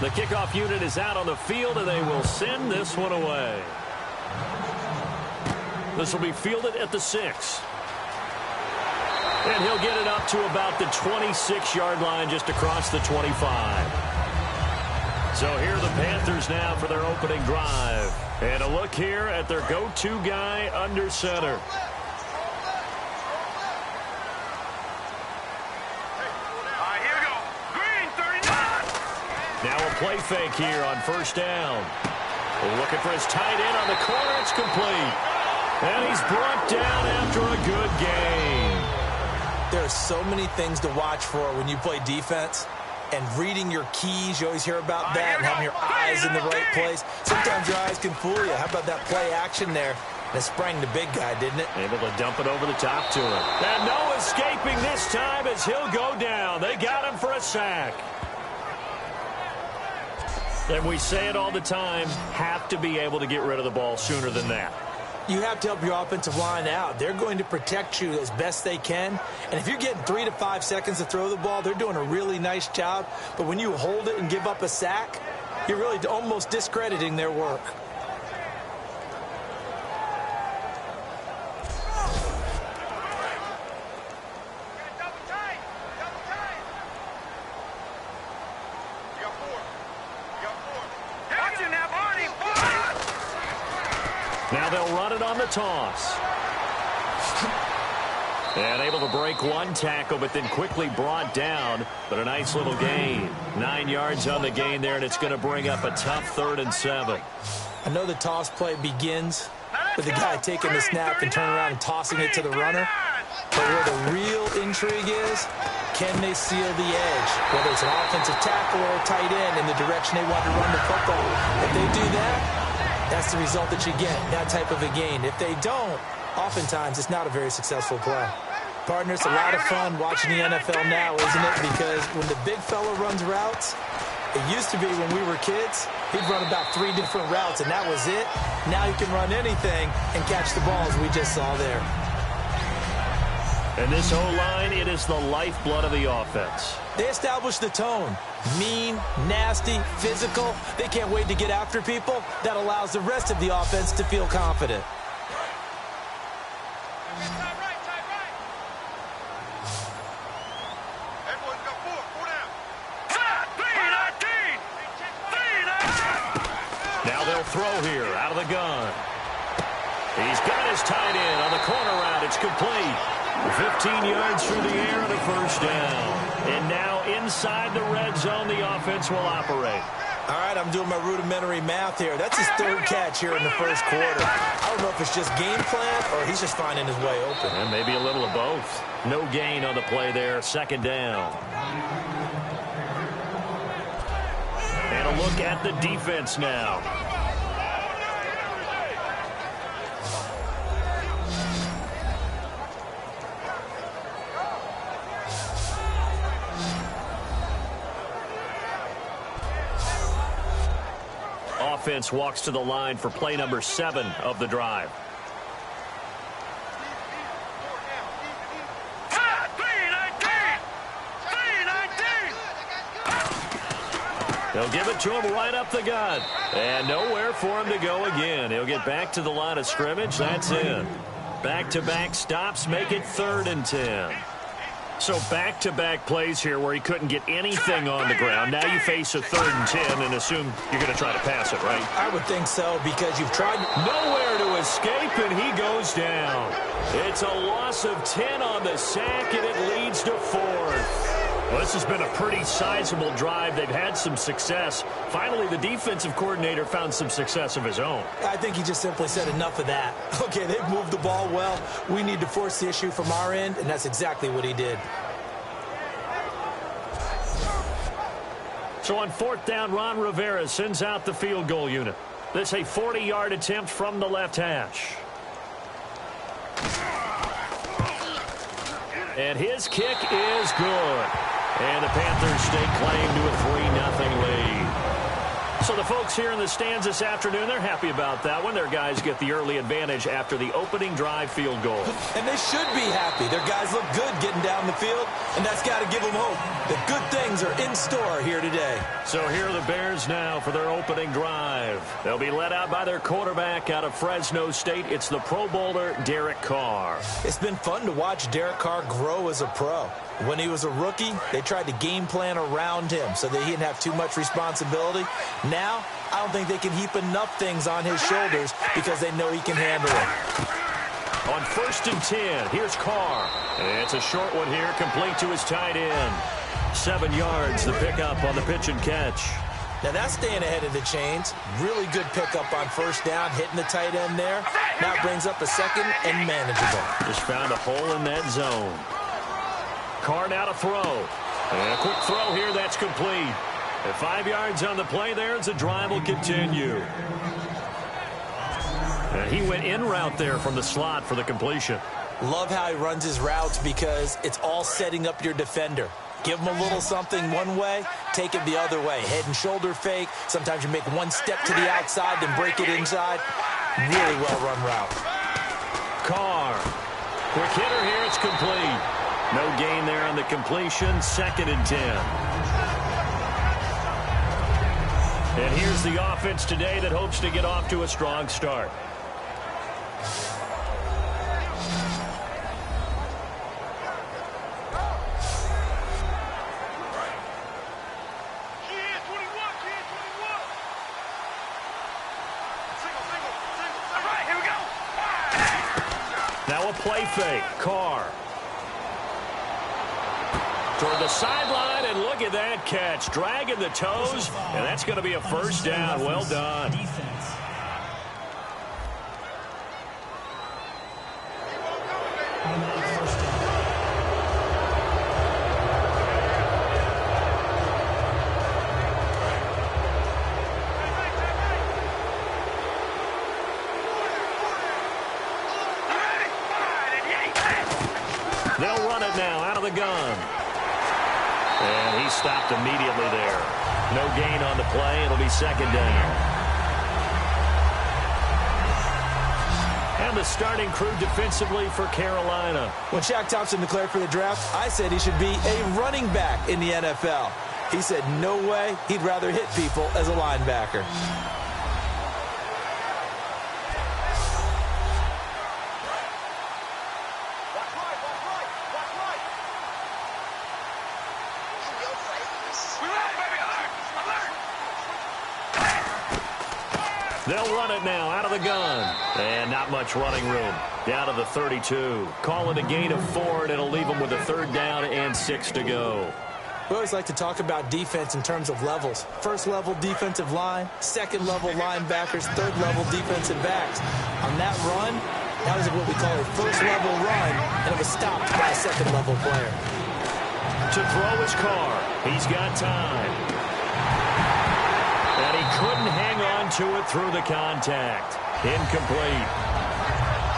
The kickoff unit is out on the field, and they will send this one away. This will be fielded at the 6. And he'll get it up to about the 26-yard line, just across the 25. So here are the Panthers now for their opening drive. And a look here at their go-to guy under center. Now a play fake here on first down. Looking for his tight end on the corner. It's complete. And he's brought down after a good game. There are so many things to watch for when you play defense. And reading your keys, you always hear about that, and having your eyes in the right place. Sometimes your eyes can fool you. How about that play action there? And it sprang the big guy, didn't it? Able to dump it over the top to him. And no escaping this time as he'll go down. They got him for a sack. And we say it all the time, have to be able to get rid of the ball sooner than that. You have to help your offensive line out. They're going to protect you as best they can. And if you're getting 3 to 5 seconds to throw the ball, they're doing a really nice job. But when you hold it and give up a sack, you're really almost discrediting their work. Now they'll run it on the toss. And able to break one tackle, but then quickly brought down. But a nice little gain. 9 yards on the gain there, and it's going to bring up a tough 3rd and 7. I know the toss play begins with the guy taking the snap and turning around and tossing it to the runner. But where the real intrigue is, can they seal the edge? Whether it's an offensive tackle or a tight end in the direction they want to run the football. If they do that, that's the result that you get, that type of a gain. If they don't, oftentimes it's not a very successful play. Partner, it's a lot of fun watching the NFL now, isn't it? Because when the big fella runs routes, it used to be when we were kids, he'd run about 3 different routes, and that was it. Now he can run anything and catch the balls we just saw there. And this O-line, it is the lifeblood of the offense. They establish the tone. Mean, nasty, physical. They can't wait to get after people. That allows the rest of the offense to feel confident. Now they'll throw here out of the gun. He's got his tight end on the corner route. It's complete. 15 yards through the air and a first down. And now inside the red zone, the offense will operate. All right, I'm doing my rudimentary math here. That's his 3rd catch here in the first quarter. I don't know if it's just game plan or he's just finding his way open. And maybe a little of both. No gain on the play there, 2nd down. And a look at the defense now. Offense walks to the line for play number 7 of the drive. They'll give it to him right up the gut. And nowhere for him to go again. He'll get back to the line of scrimmage. That's in. Back-to-back stops make it 3rd and 10. So back-to-back plays here where he couldn't get anything on the ground. Now you face a 3rd and 10 and assume you're going to try to pass it, right? I would think so because you've tried. Nowhere to escape, and he goes down. It's a loss of 10 on the sack, and it leads to 4th. Well, this has been a pretty sizable drive. They've had some success. Finally, the defensive coordinator found some success of his own. I think he just simply said enough of that. Okay, they've moved the ball well. We need to force the issue from our end, and that's exactly what he did. So on 4th down, Ron Rivera sends out the field goal unit. This a 40-yard attempt from the left hash. And his kick is good. And the Panthers stake claim to a 3-0 lead. So the folks here in the stands this afternoon, they're happy about that one. Their guys get the early advantage after the opening drive field goal. And they should be happy. Their guys look good getting down the field, and that's got to give them hope that good things are in store here today. So here are the Bears now for their opening drive. They'll be led out by their quarterback out of Fresno State. It's the Pro Bowler, Derek Carr. It's been fun to watch Derek Carr grow as a pro. When he was a rookie, they tried to game plan around him so that he didn't have too much responsibility. Now, I don't think they can heap enough things on his shoulders because they know he can handle it. On 1st and 10, here's Carr. It's a short one here, complete to his tight end. 7 yards, the pickup on the pitch and catch. Now that's staying ahead of the chains. Really good pickup on 1st down, hitting the tight end there. Now it brings up a 2nd and manageable. Just found a hole in that zone. Carr now to throw. And a quick throw here, that's complete. And 5 yards on the play there as the drive will continue. And he went in route there from the slot for the completion. Love how he runs his routes because it's all setting up your defender. Give him a little something one way, take it the other way. Head and shoulder fake. Sometimes you make one step to the outside, then break it inside. Really well-run route. Carr. Quick hitter here, it's complete. No gain there on the completion, 2nd and 10. And here's the offense today that hopes to get off to a strong start. Now a play fake. Carr. Toward the sideline, and look at that catch. Dragging the toes, and that's going to be a 1st down. Well done. They'll run it now out of the gun. And he stopped immediately there. No gain on the play. It'll be 2nd down. And the starting crew defensively for Carolina. When Shaq Thompson declared for the draft, I said he should be a running back in the NFL. He said no way, he'd rather hit people as a linebacker. They'll run it now out of the gun. And not much running room. Down to the 32. Call it a gain of 4, and it'll leave them with a 3rd down and 6 to go. We always like to talk about defense in terms of levels. 1st level defensive line, 2nd level linebackers, 3rd level defensive backs. On that run, that was what we call a 1st level run, and it was stopped by a 2nd level player. To throw his Carr. He's got time. And he couldn't hang on to it through the contact. Incomplete.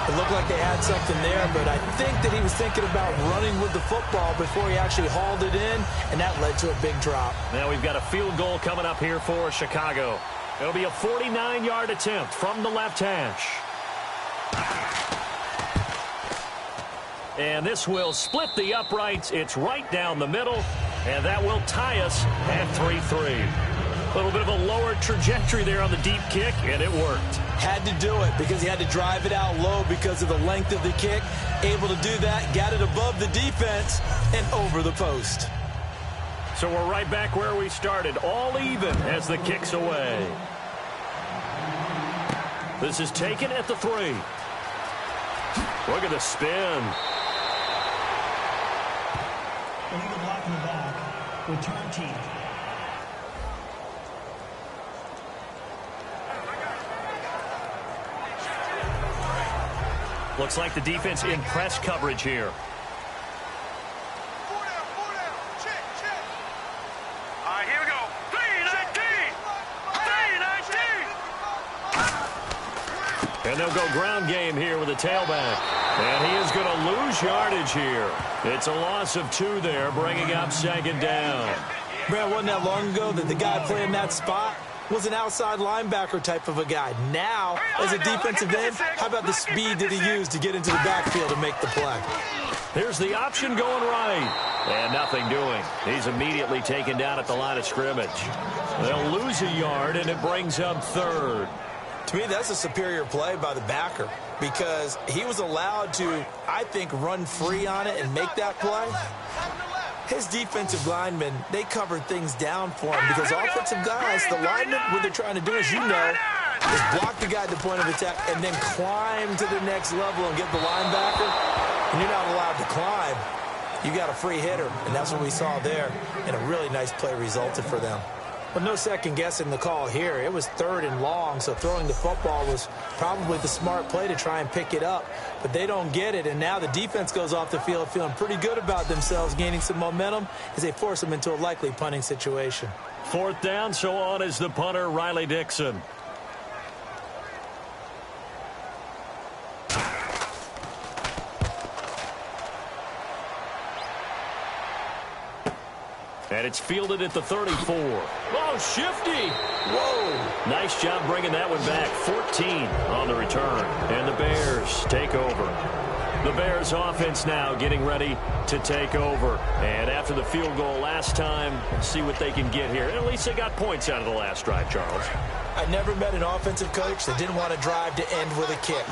It looked like they had something there, but I think that he was thinking about running with the football before he actually hauled it in, and that led to a big drop. Now we've got a field goal coming up here for Chicago. It'll be a 49-yard attempt from the left hash. And this will split the uprights. It's right down the middle, and that will tie us at 3-3. A little bit of a lower trajectory there on the deep kick, and it worked. Had to do it because he had to drive it out low because of the length of the kick. Able to do that, got it above the defense and over the post. So we're right back where we started, all even as the kick's away. This is taken at the 3. Look at the spin. Illegal block in the back. Return team. Looks like the defense in press coverage here. Four down. Check. All right, here we go. 3-19. And they'll go ground game here with a tailback. And he is going to lose yardage here. It's a loss of 2 there, bringing up 2nd down. Brad, wasn't that long ago that the guy playing that spot was an outside linebacker type of a guy. Now, as a defensive end, how about the speed that he used to get into the backfield and make the play? Here's the option going right. And nothing doing. He's immediately taken down at the line of scrimmage. They'll lose a yard, and it brings up third. To me, that's a superior play by the backer because he was allowed to, I think, run free on it and make that play. His defensive linemen, they covered things down for him because offensive guys, the linemen, what they're trying to do, as you know, is block the guy at the point of attack and then climb to the next level and get the linebacker. And you're not allowed to climb. You got a free hitter, and that's what we saw there. And a really nice play resulted for them. But no second guessing the call here. It was 3rd and long, so throwing the football was probably the smart play to try and pick it up. But they don't get it, and now the defense goes off the field feeling pretty good about themselves, gaining some momentum as they force them into a likely punting situation. 4th down, so on is the punter, Riley Dixon. And it's fielded at the 34. Oh, shifty. Whoa. Nice job bringing that one back. 14 on the return. And the Bears take over. The Bears offense now getting ready to take over. And after the field goal last time, see what they can get here. At least they got points out of the last drive, Charles. I never met an offensive coach that didn't want to drive to end with a kick.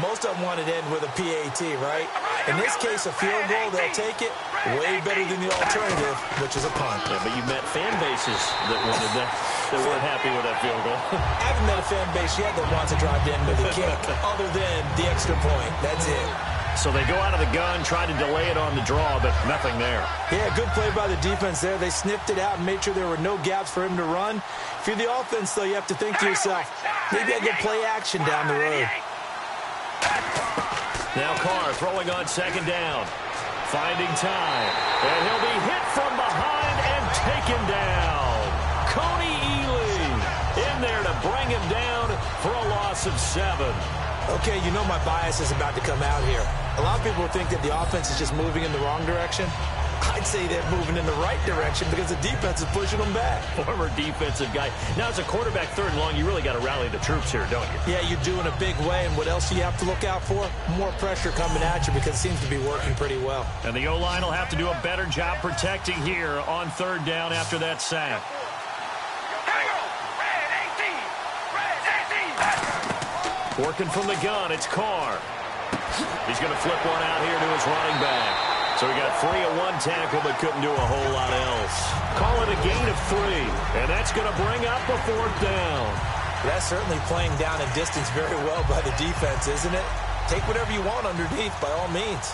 Most of them wanted to end with a PAT, right? In this case, a field goal, they'll take it way better than the alternative, which is a punt. Yeah, but you met fan bases that wanted that, that weren't happy with that field goal. I haven't met a fan base yet that wants to drive to end with a kick, other than the extra point. That's it. So they go out of the gun, try to delay it on the draw, but nothing there. Yeah, good play by the defense there. They sniffed it out and made sure there were no gaps for him to run. If you're the offense, though, you have to think to yourself, maybe I get play action down the road. Now Carr throwing on 2nd down. Finding time. And he'll be hit from behind and taken down. Coney Ealy in there to bring him down for a loss of 7. Okay, you know my bias is about to come out here. A lot of people think that the offense is just moving in the wrong direction. I'd say they're moving in the right direction because the defense is pushing them back. Former defensive guy. Now, as a quarterback 3rd and long, you really got to rally the troops here, don't you? Yeah, you're doing a big way, and what else do you have to look out for? More pressure coming at you because it seems to be working pretty well. And the O-line will have to do a better job protecting here on 3rd down after that sack. Working from the gun, it's Carr. He's going to flip one out here to his running back. So he got 3 at one tackle, but couldn't do a whole lot else. Call it a gain of 3, and that's going to bring up a 4th down. That's certainly playing down a distance very well by the defense, isn't it? Take whatever you want underneath, by all means.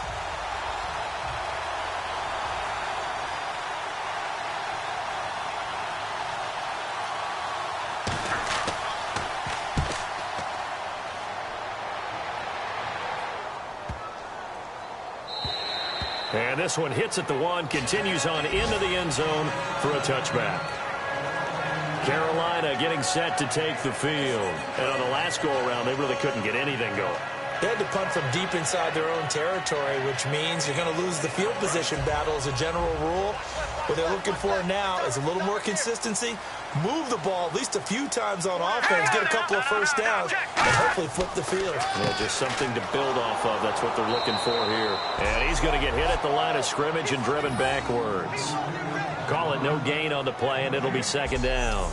And this one hits at the 1, continues on into the end zone for a touchback. Carolina getting set to take the field. And on the last go-around, they really couldn't get anything going. They had to punt from deep inside their own territory, which means you're going to lose the field position battle as a general rule. What they're looking for now is a little more consistency, move the ball at least a few times on offense, get a couple of first downs, and hopefully flip the field. Yeah, just something to build off of. That's what they're looking for here. And he's going to get hit at the line of scrimmage and driven backwards. Call it no gain on the play, and it'll be 2nd down.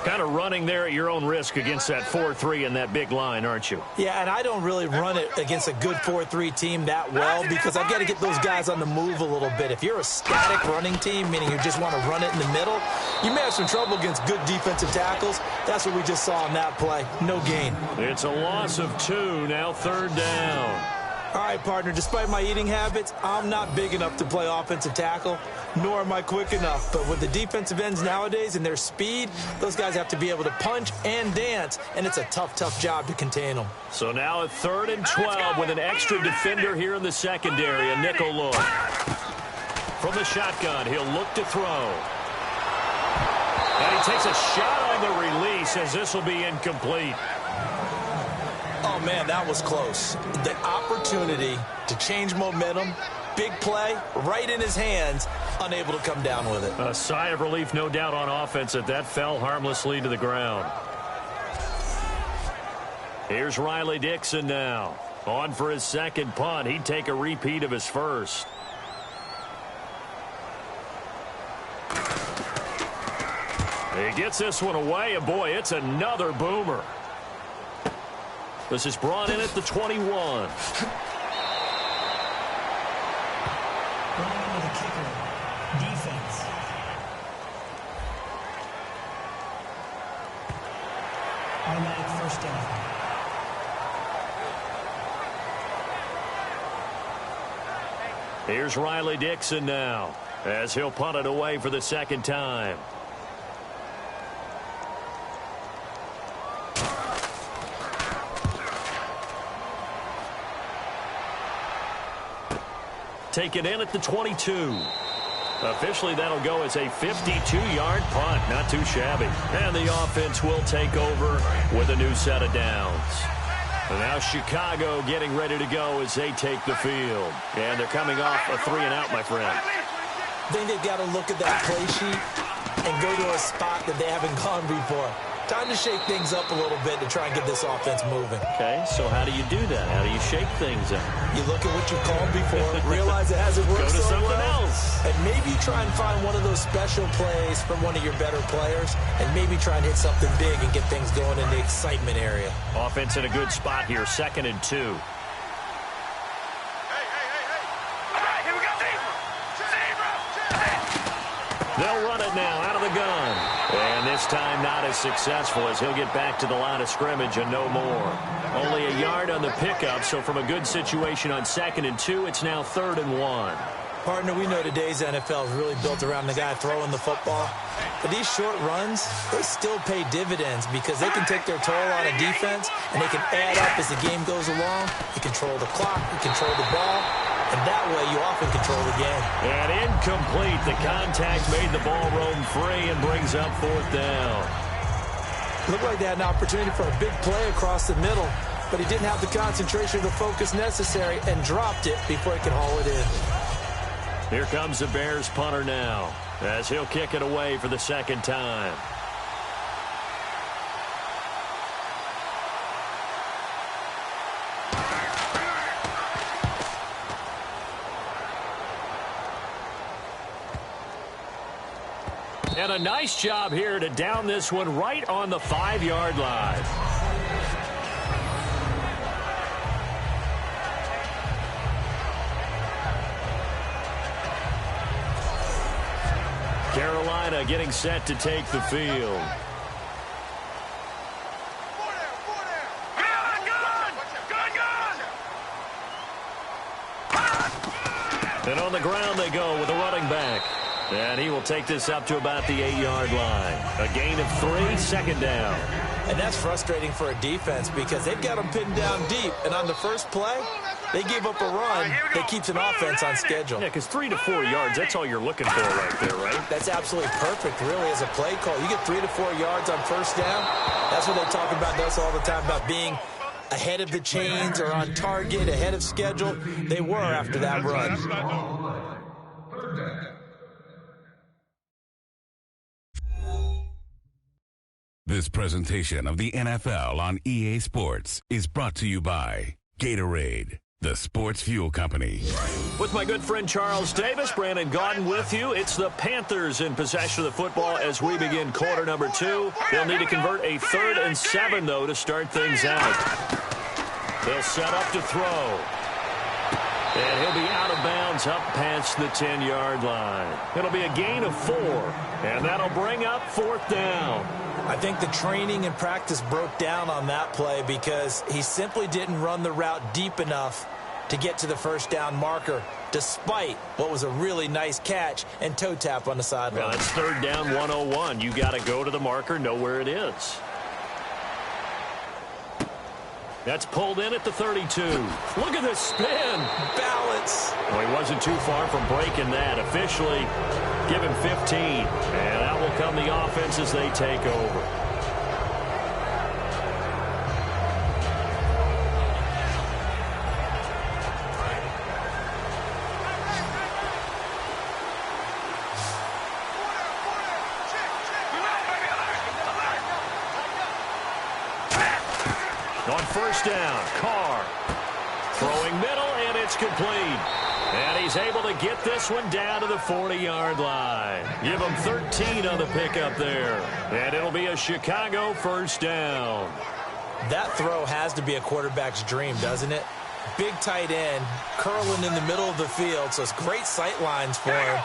Kind of running there at your own risk against that 4-3 and that big line, aren't you? Yeah, and I don't really run it against a good 4-3 team that well because I've got to get those guys on the move a little bit. If you're a static running team, meaning you just want to run it in the middle, you may have some trouble against good defensive tackles. That's what we just saw in that play. No gain. It's a loss of 2, now 3rd down. All right, partner, despite my eating habits, I'm not big enough to play offensive tackle, nor am I quick enough. But with the defensive ends nowadays and their speed, those guys have to be able to punch and dance, and it's a tough, tough job to contain them. So now a 3rd and 12 with an extra defender here in the secondary, a nickel look. From the shotgun, he'll look to throw. And he takes a shot on the release as this will be incomplete. Oh, man, that was close. The opportunity to change momentum, big play right in his hands, unable to come down with it. A sigh of relief, no doubt, on offense that fell harmlessly to the ground. Here's Riley Dixon now. On for his second punt. He'd take a repeat of his first. He gets this one away, and boy, it's another boomer. This is brought in at the 21. Bringing in the kicker. Defense. Automatic first down. Here's Riley Dixon now, as he'll punt it away for the second time. Take it in at the 22. Officially, that'll go as a 52-yard punt. Not too shabby. And the offense will take over with a new set of downs. And now Chicago getting ready to go as they take the field. And they're coming off a 3-and-out, my friend. I think they've got to look at that play sheet and go to a spot that they haven't gone before. Time to shake things up a little bit to try and get this offense moving. Okay, so how do you do that? How do you shake things up? You look at what you've called before, realize it hasn't worked Go to so something well, else. and maybe try and find one of those special plays from one of your better players, and maybe try and hit something big and get things going in the excitement area. Offense in a good spot here, 2nd and 2. They'll run it now out of the gun. And this time not as successful as he'll get back to the line of scrimmage and no more. Only a yard on the pickup, so from a good situation on 2nd and 2, it's now 3rd and 1. Partner, we know today's NFL is really built around the guy throwing the football. But these short runs, they still pay dividends because they can take their toll on a defense and they can add up as the game goes along. You control the clock, you control the ball. And that way, you often control the game. And incomplete. The contact made the ball roam free and brings up 4th down. Looked like they had an opportunity for a big play across the middle, but he didn't have the concentration or the focus necessary and dropped it before he could haul it in. Here comes the Bears punter now, as he'll kick it away for the second time. And a nice job here to down this one right on the 5-yard line. Carolina getting set to take the field. And on the ground they go with a running back. And he will take this up to about the 8-yard line. A gain of 3, 2nd down. And that's frustrating for a defense because they've got them pinned down deep. And on the first play, they gave up a run that keeps an offense on schedule. Yeah, because 3 to 4 yards, that's all you're looking for right there, right? That's absolutely perfect, really, as a play call. You get 3 to 4 yards on first down. That's what they talk about us all the time, about being ahead of the chains or on target, ahead of schedule. They were after that run. This presentation of the NFL on EA Sports is brought to you by Gatorade, the sports fuel company. With my good friend Charles Davis, Brandon Gaudin with you. It's the Panthers in possession of the football as we begin quarter number 2. They'll need to convert a 3rd and 7, though, to start things out. They'll set up to throw. And he'll be out of bounds up past the 10-yard line. It'll be a gain of 4, and that'll bring up 4th down. I think the training and practice broke down on that play because he simply didn't run the route deep enough to get to the first down marker, despite what was a really nice catch and toe tap on the sideline. Well, it's 3rd down 101. You got to go to the marker, know where it is. That's pulled in at the 32. Look at this spin. Balance. Well, he wasn't too far from breaking that. Officially, give him 15. And out will come the offense as they take over. first down. Carr throwing middle, and it's complete. And he's able to get this one down to the 40-yard line. Give him 13 on the pickup there. And it'll be a Chicago first down. That throw has to be a quarterback's dream, doesn't it? Big tight end, curling in the middle of the field, so it's great sight lines for him.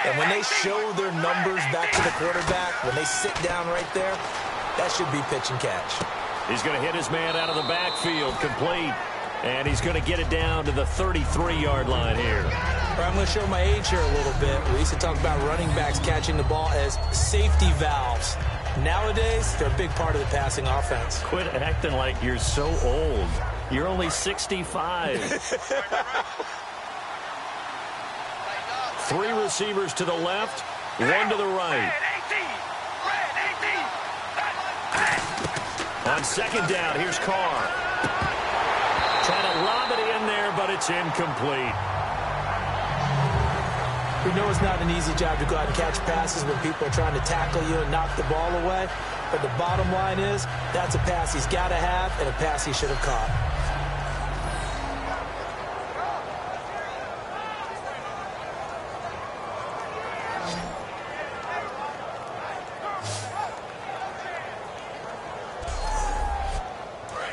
And when they show their numbers back to the quarterback, when they sit down right there, that should be pitch and catch. He's going to hit his man out of the backfield, complete. And he's going to get it down to the 33-yard line here. I'm going to show my age here a little bit. We used to talk about running backs catching the ball as safety valves. Nowadays, they're a big part of the passing offense. Quit acting like you're so old. You're only 65. 3 receivers to the left, 1 to the right. On second down, here's Carr. Trying to lob it in there, but it's incomplete. We know it's not an easy job to go out and catch passes when people are trying to tackle you and knock the ball away. But the bottom line is, that's a pass he's got to have and a pass he should have caught.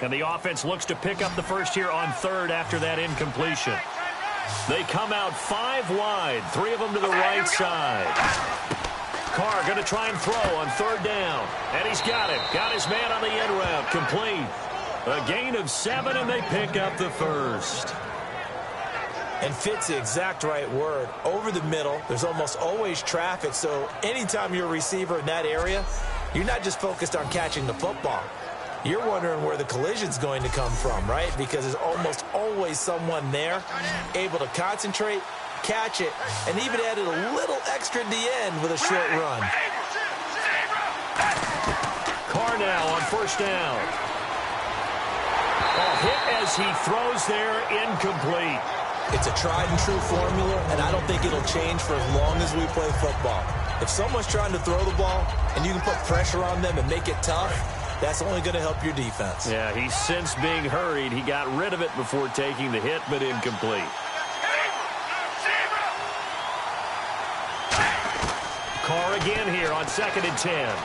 And the offense looks to pick up the first here on third after that incompletion. They come out 5 wide, 3 of them to the right side. Carr going to try and throw on third down. And he's got it. Got his man on the end route. Complete. A gain of 7, and they pick up the first. And fits the exact right word. Over the middle, there's almost always traffic. So anytime you're a receiver in that area, you're not just focused on catching the football. You're wondering where the collision's going to come from, right? Because there's almost always someone there able to concentrate, catch it, and even added a little extra at the end with a short run. Carr now on first down. A hit as he throws there, incomplete. It's a tried and true formula, and I don't think it'll change for as long as we play football. If someone's trying to throw the ball and you can put pressure on them and make it tough, that's only going to help your defense. Yeah, he's since being hurried. He got rid of it before taking the hit, but incomplete. Carr again here on 2nd and 10.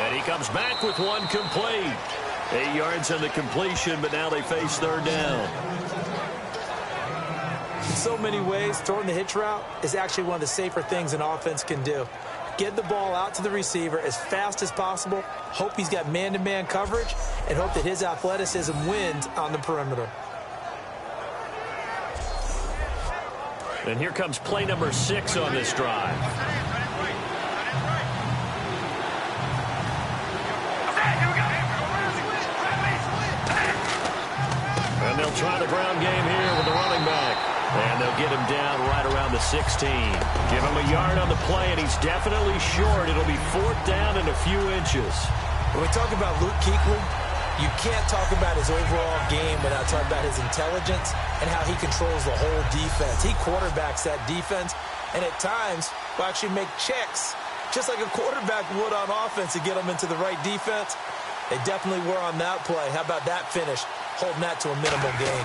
And he comes back with one complete. 8 yards on the completion, but now they face third down. In so many ways, throwing the hitch route is actually one of the safer things an offense can do. Get the ball out to the receiver as fast as possible, hope he's got man-to-man coverage, and hope that his athleticism wins on the perimeter. And here comes play number 6 on this drive. And they'll try the ground game here with the running back. And they'll get him down right around the 16. Give him a yard on the play, and he's definitely short. It'll be 4th down and a few inches. When we talk about Luke Kuechly, you can't talk about his overall game without talking about his intelligence and how he controls the whole defense. He quarterbacks that defense, and at times will actually make checks, just like a quarterback would on offense to get them into the right defense. They definitely were on that play. How about that finish, holding that to a minimal gain.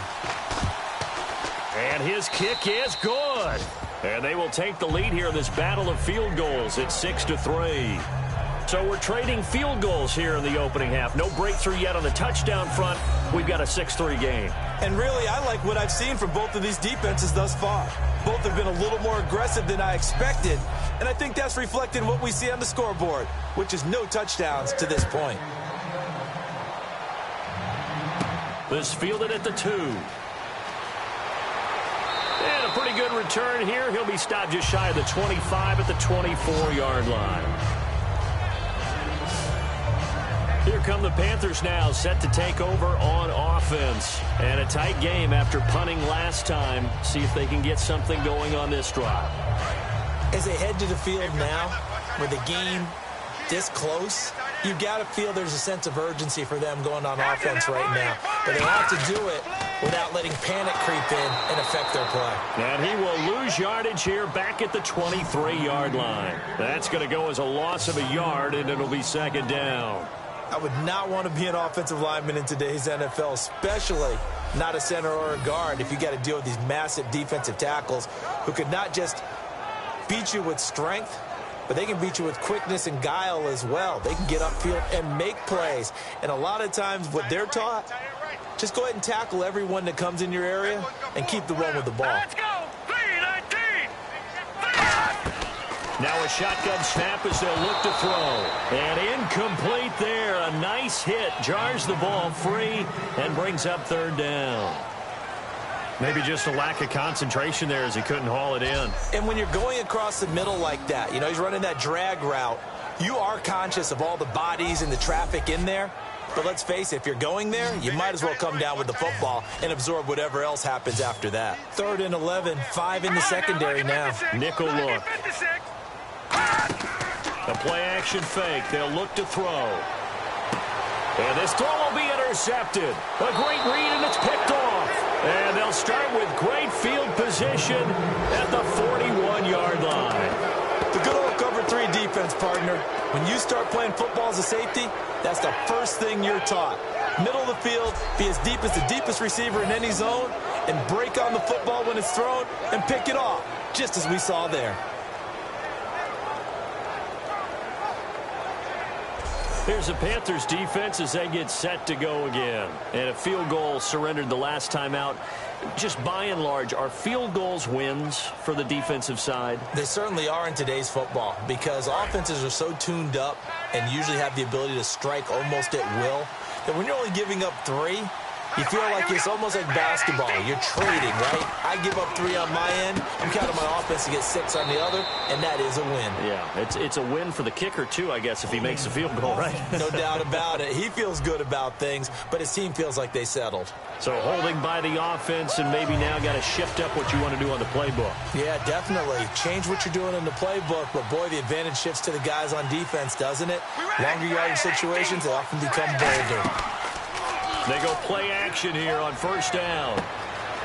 And his kick is good. And they will take the lead here in this battle of field goals at 6-3. So we're trading field goals here in the opening half. No breakthrough yet on the touchdown front. We've got a 6-3 game. And really, I like what I've seen from both of these defenses thus far. Both have been a little more aggressive than I expected. And I think that's reflected in what we see on the scoreboard, which is no touchdowns to this point. This fielded at the 2. And a pretty good return here. He'll be stopped just shy of the 25 at the 24-yard line. Here come the Panthers now, set to take over on offense. And a tight game after punting last time. See if they can get something going on this drive. As they head to the field now, with the game this close, you've got to feel there's a sense of urgency for them going on offense right now. But they have to do it without letting panic creep in and affect their play. And he will lose yardage here back at the 23-yard line. That's going to go as a loss of a yard, and it'll be 2nd down. I would not want to be an offensive lineman in today's NFL, especially not a center or a guard if you got to deal with these massive defensive tackles who could not just beat you with strength, but they can beat you with quickness and guile as well. They can get upfield and make plays. And a lot of times what they're taught, just go ahead and tackle everyone that comes in your area and keep the run with the ball. Let's go. 3-19. Now a shotgun snap as they'll look to throw. And incomplete there. A nice hit. Jars the ball free and brings up third down. Maybe just a lack of concentration there as he couldn't haul it in. And when you're going across the middle like that, you know, he's running that drag route, you are conscious of all the bodies and the traffic in there. But let's face it, if you're going there, you might as well come down with the football and absorb whatever else happens after that. 3rd and 11, 5 in the secondary now. Nickel look. A play-action fake. They'll look to throw. And this throw will be intercepted. A great read, and it's picked off. And they'll start with great field position at the 41-yard line. The good old cover 3 defense, partner. When you start playing football as a safety, that's the first thing you're taught. Middle of the field, be as deep as the deepest receiver in any zone, and break on the football when it's thrown and pick it off, just as we saw there. Here's the Panthers defense as they get set to go again. And a field goal surrendered the last time out. Just by and large, are field goals wins for the defensive side? They certainly are in today's football because offenses are so tuned up and usually have the ability to strike almost at will that when you're only giving up 3, you feel like it's almost like basketball. You're trading, right? I give up 3 on my end. I'm counting my offense to get 6 on the other, and that is a win. Yeah, it's a win for the kicker, too, I guess, if he makes the field goal, right? No doubt about it. He feels good about things, but his team feels like they settled. So holding by the offense and maybe now got to shift up what you want to do on the playbook. Yeah, definitely. Change what you're doing in the playbook, but boy, the advantage shifts to the guys on defense, doesn't it? Longer yardage situations, they often become bolder. They go play action here on first down.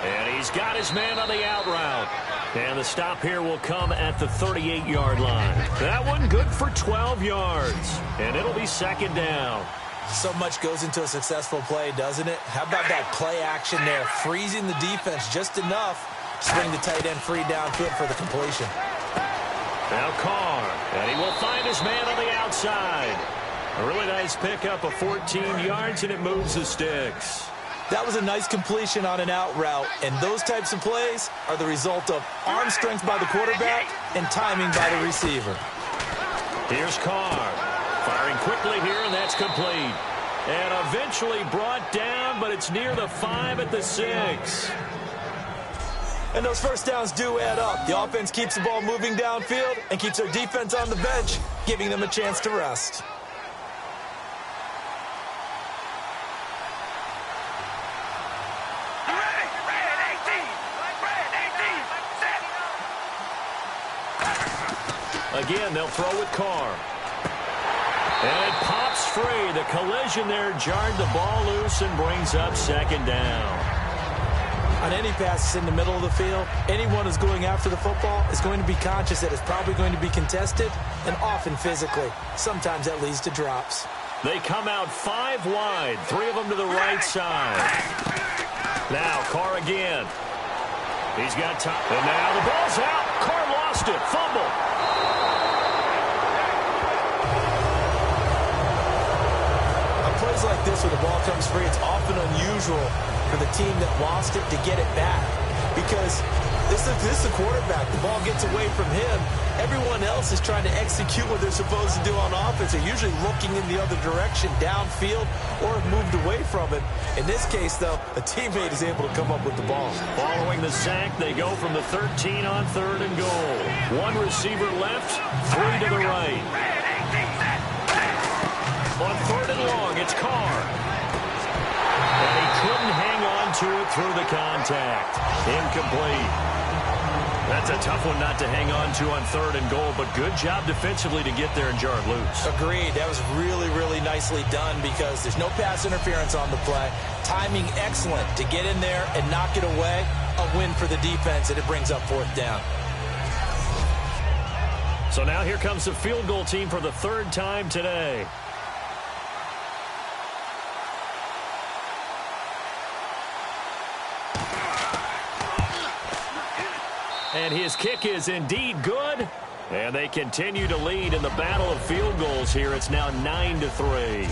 And he's got his man on the out route. And the stop here will come at the 38-yard line. That one good for 12 yards. And it'll be second down. So much goes into a successful play, doesn't it? How about that play action there? Freezing the defense just enough to swing the tight end free downfield for the completion. Now Carr. And he will find his man on the outside. A really nice pickup of 14 yards, and it moves the sticks. That was a nice completion on an out route, and those types of plays are the result of arm strength by the quarterback and timing by the receiver. Here's Carr. Firing quickly here, and that's complete. And eventually brought down, but it's near the 5 at the 6. And those first downs do add up. The offense keeps the ball moving downfield and keeps their defense on the bench, giving them a chance to rest. Again, they'll throw with Carr. And it pops free. The collision there jarred the ball loose and brings up second down. On any passes in the middle of the field, anyone who's going after the football is going to be conscious that it's probably going to be contested and often physically. Sometimes that leads to drops. They come out 5 wide, 3 of them to the right side. Now Carr again. He's got time. And now the ball's out. Carr lost it. Fumble. Plays like this where the ball comes free, it's often unusual for the team that lost it to get it back because this is the quarterback. The ball gets away from him. Everyone else is trying to execute what they're supposed to do on offense. They're usually looking in the other direction, downfield, or have moved away from it. In this case, though, a teammate is able to come up with the ball. Following the sack, they go from the 13 on 3rd and goal. 1 receiver left, 3 to the right. On 3rd and long, it's Carr. And he couldn't hang on to it through the contact. Incomplete. That's a tough one not to hang on to on 3rd and goal, but good job defensively to get there and jar it loose. Agreed. That was really, really nicely done because there's no pass interference on the play. Timing excellent to get in there and knock it away. A win for the defense, and it brings up 4th down. So now here comes the field goal team for the 3rd time today. And his kick is indeed good. And they continue to lead in the battle of field goals here. It's now 9-3.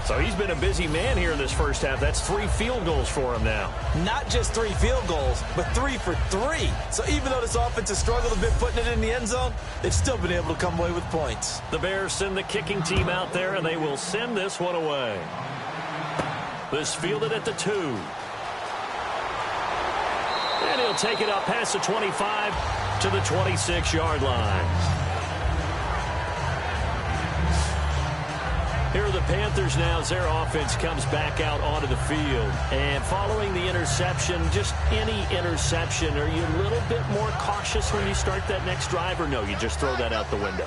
So he's been a busy man here in this first half. That's 3 field goals for him now. Not just 3 field goals, but 3 for 3. So even though this offense has struggled a bit putting it in the end zone, they've still been able to come away with points. The Bears send the kicking team out there, and they will send this one away. This fielded at the 2. And he'll take it up past the 25 to the 26-yard line. Here are the Panthers now as their offense comes back out onto the field. And following the interception, just any interception, are you a little bit more cautious when you start that next drive, or no, you just throw that out the window?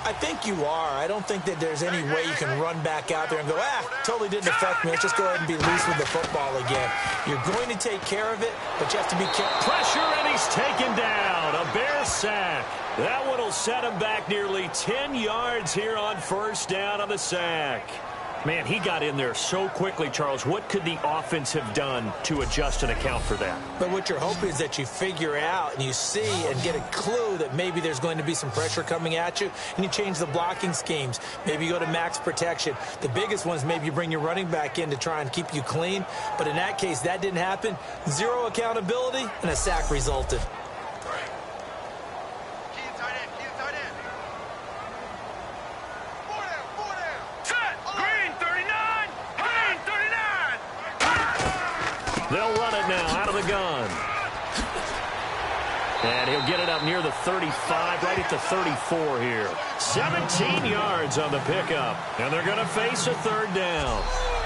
I think you are. I don't think that there's any way you can run back out there and go, totally didn't affect me. Let's just go ahead and be loose with the football again. You're going to take care of it, but you have to be careful. Pressure, and he's taken down. A Bear sack. That one will set him back nearly 10 yards here on first down on the sack. Man, he got in there so quickly, Charles. What could the offense have done to adjust and account for that? But what you're hoping is that you figure out and you see and get a clue that maybe there's going to be some pressure coming at you, and you change the blocking schemes. Maybe you go to max protection. The biggest one is maybe you bring your running back in to try and keep you clean. But in that case, that didn't happen. 0 accountability, and a sack resulted. They'll run it now out of the gun. And he'll get it up near the 35, right at the 34 here. 17 yards on the pickup. And they're going to face a third down.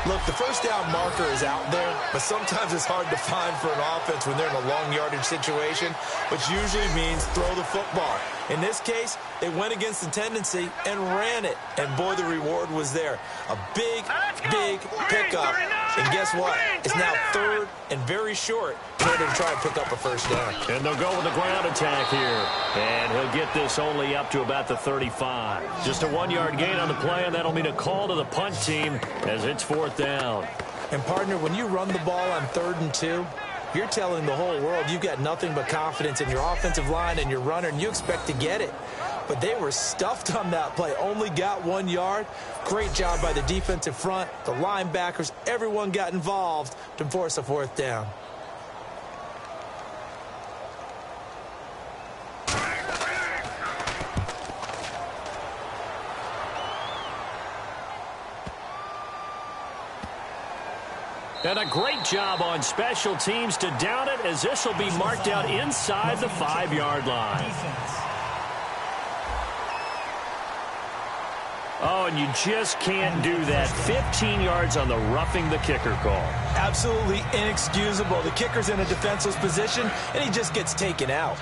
Look, the first down marker is out there, but sometimes it's hard to find for an offense when they're in a long yardage situation, which usually means throw the football. In this case, they went against the tendency and ran it. And, boy, the reward was there. A big, big pickup. And guess what? It's now 3rd and very short in order to try and pick up a first down. And they'll go with the ground attack here. And he'll get this only up to about the 35. Just a 1-yard gain on the play, and that'll mean a call to the punt team as it's 4th down. And, partner, when you run the ball on 3rd and 2, you're telling the whole world you've got nothing but confidence in your offensive line and your runner, and you expect to get it. But they were stuffed on that play, only got 1 yard. Great job by the defensive front, the linebackers, everyone got involved to force a 4th down. And a great job on special teams to down it, as this will be marked out inside the 5-yard line. Oh, and you just can't do that. 15 yards on the roughing the kicker call. Absolutely inexcusable. The kicker's in a defenseless position, and he just gets taken out.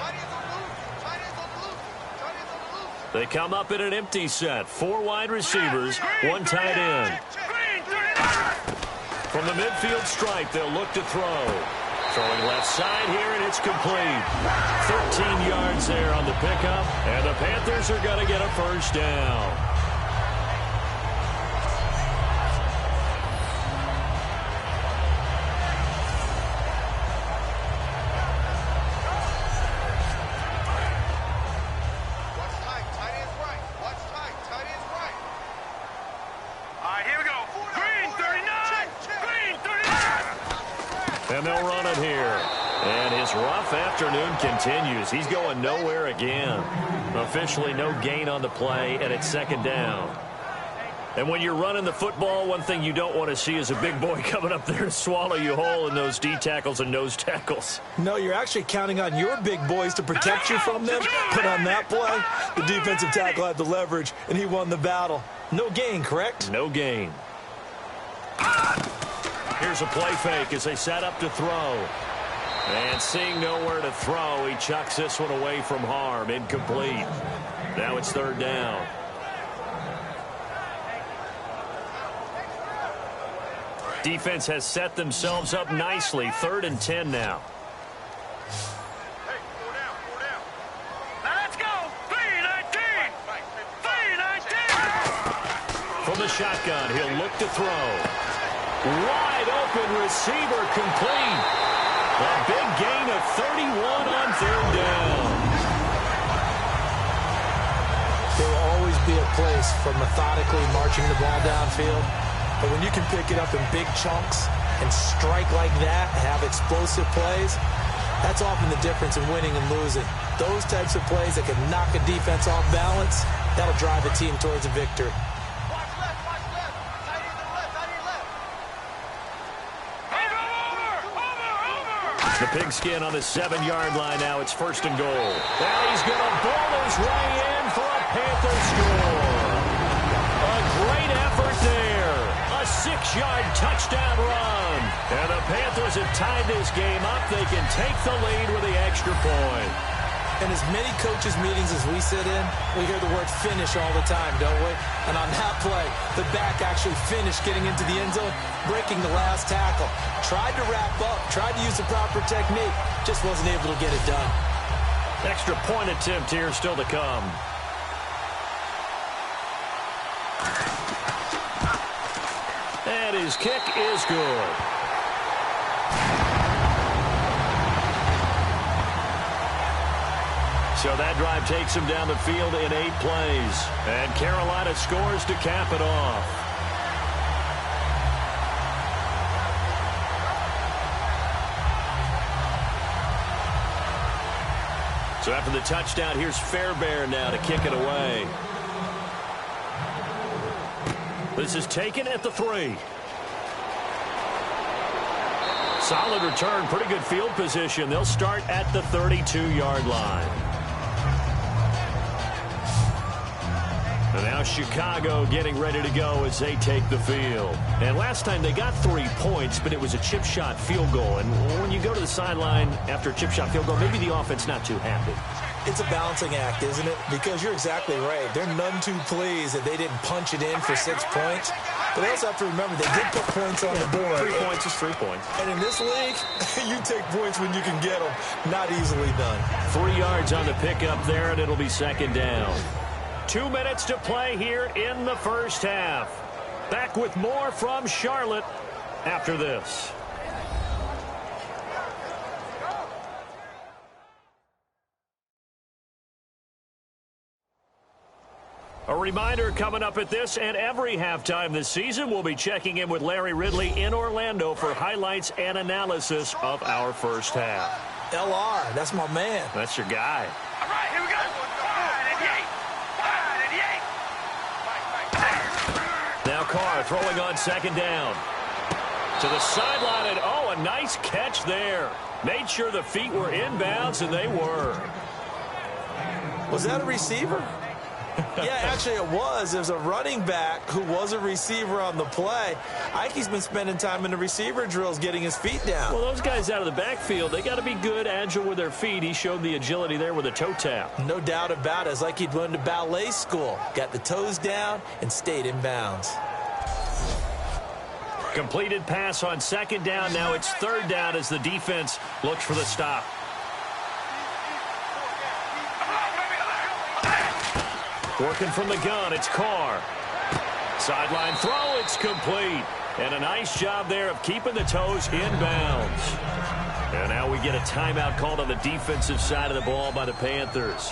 They come up in an empty set. 4 wide receivers, 1 tight end. From the midfield stripe, they'll look to throw. Throwing left side here, and it's complete. 13 yards there on the pickup, and the Panthers are going to get a first down. And they'll run it here. And his rough afternoon continues. He's going nowhere again. Officially no gain on the play, and it's 2nd down. And when you're running the football, one thing you don't want to see is a big boy coming up there to swallow you whole in those D tackles and nose tackles. No, you're actually counting on your big boys to protect you from them. But on that play, the defensive tackle had the leverage, and he won the battle. No gain, correct? No gain. Here's a play fake as they set up to throw. And seeing nowhere to throw, he chucks this one away from harm. Incomplete. Now it's 3rd down. Defense has set themselves up nicely. 3rd and 10 now. Let's go. 3-19. From the shotgun, he'll look to throw. Wide open receiver, complete. A big gain of 31 on third down. There will always be a place for methodically marching the ball downfield. But when you can pick it up in big chunks and strike like that, have explosive plays, that's often the difference in winning and losing. Those types of plays that can knock a defense off balance, that'll drive a team towards a victory. The pigskin on the 7-yard line now. It's first and goal. Now he's going to ball his way in for a Panther score. A great effort there. A 6-yard touchdown run. And the Panthers have tied this game up. They can take the lead with the extra point. In as many coaches' meetings as we sit in, we hear the word finish all the time, don't we? And on that play, the back actually finished getting into the end zone, breaking the last tackle. Tried to wrap up, tried to use the proper technique, just wasn't able to get it done. Extra point attempt here still to come. And his kick is good. So that drive takes him down the field in 8 plays. And Carolina scores to cap it off. So after the touchdown, here's Fairbairn now to kick it away. This is taken at the 3. Solid return, pretty good field position. They'll start at the 32-yard line. And now Chicago getting ready to go as they take the field. And last time they got 3 points, but it was a chip shot field goal. And when you go to the sideline after a chip shot field goal, maybe the offense not too happy. It's a balancing act, isn't it? Because you're exactly right. They're none too pleased that they didn't punch it in for 6 points. But they also have to remember they did put points on the board. 3 points is 3 points. And in this league, you take points when you can get them. Not easily done. 3 yards on the pickup there, and it'll be second down. 2 minutes to play here in the first half. Back with more from Charlotte after this. A reminder coming up at this and every halftime this season, we'll be checking in with Larry Ridley in Orlando for highlights and analysis of our first half. LR, that's my man. That's your guy. All right, here we go. Now Carr throwing on second down. To the sideline, and oh, a nice catch there. Made sure the feet were inbounds, and they were. Was that a receiver? Yeah, actually it was. There's a running back who was a receiver on the play. Ike's been spending time in the receiver drills getting his feet down. Well, those guys out of the backfield, they got to be good, agile with their feet. He showed the agility there with a toe tap. No doubt about it. It's like he'd went to ballet school. Got the toes down and stayed in bounds. Completed pass on second down. Now it's third down as the defense looks for the stop. Working from the gun, it's Carr. Sideline throw, it's complete. And a nice job there of keeping the toes in bounds. And now we get a timeout called on the defensive side of the ball by the Panthers.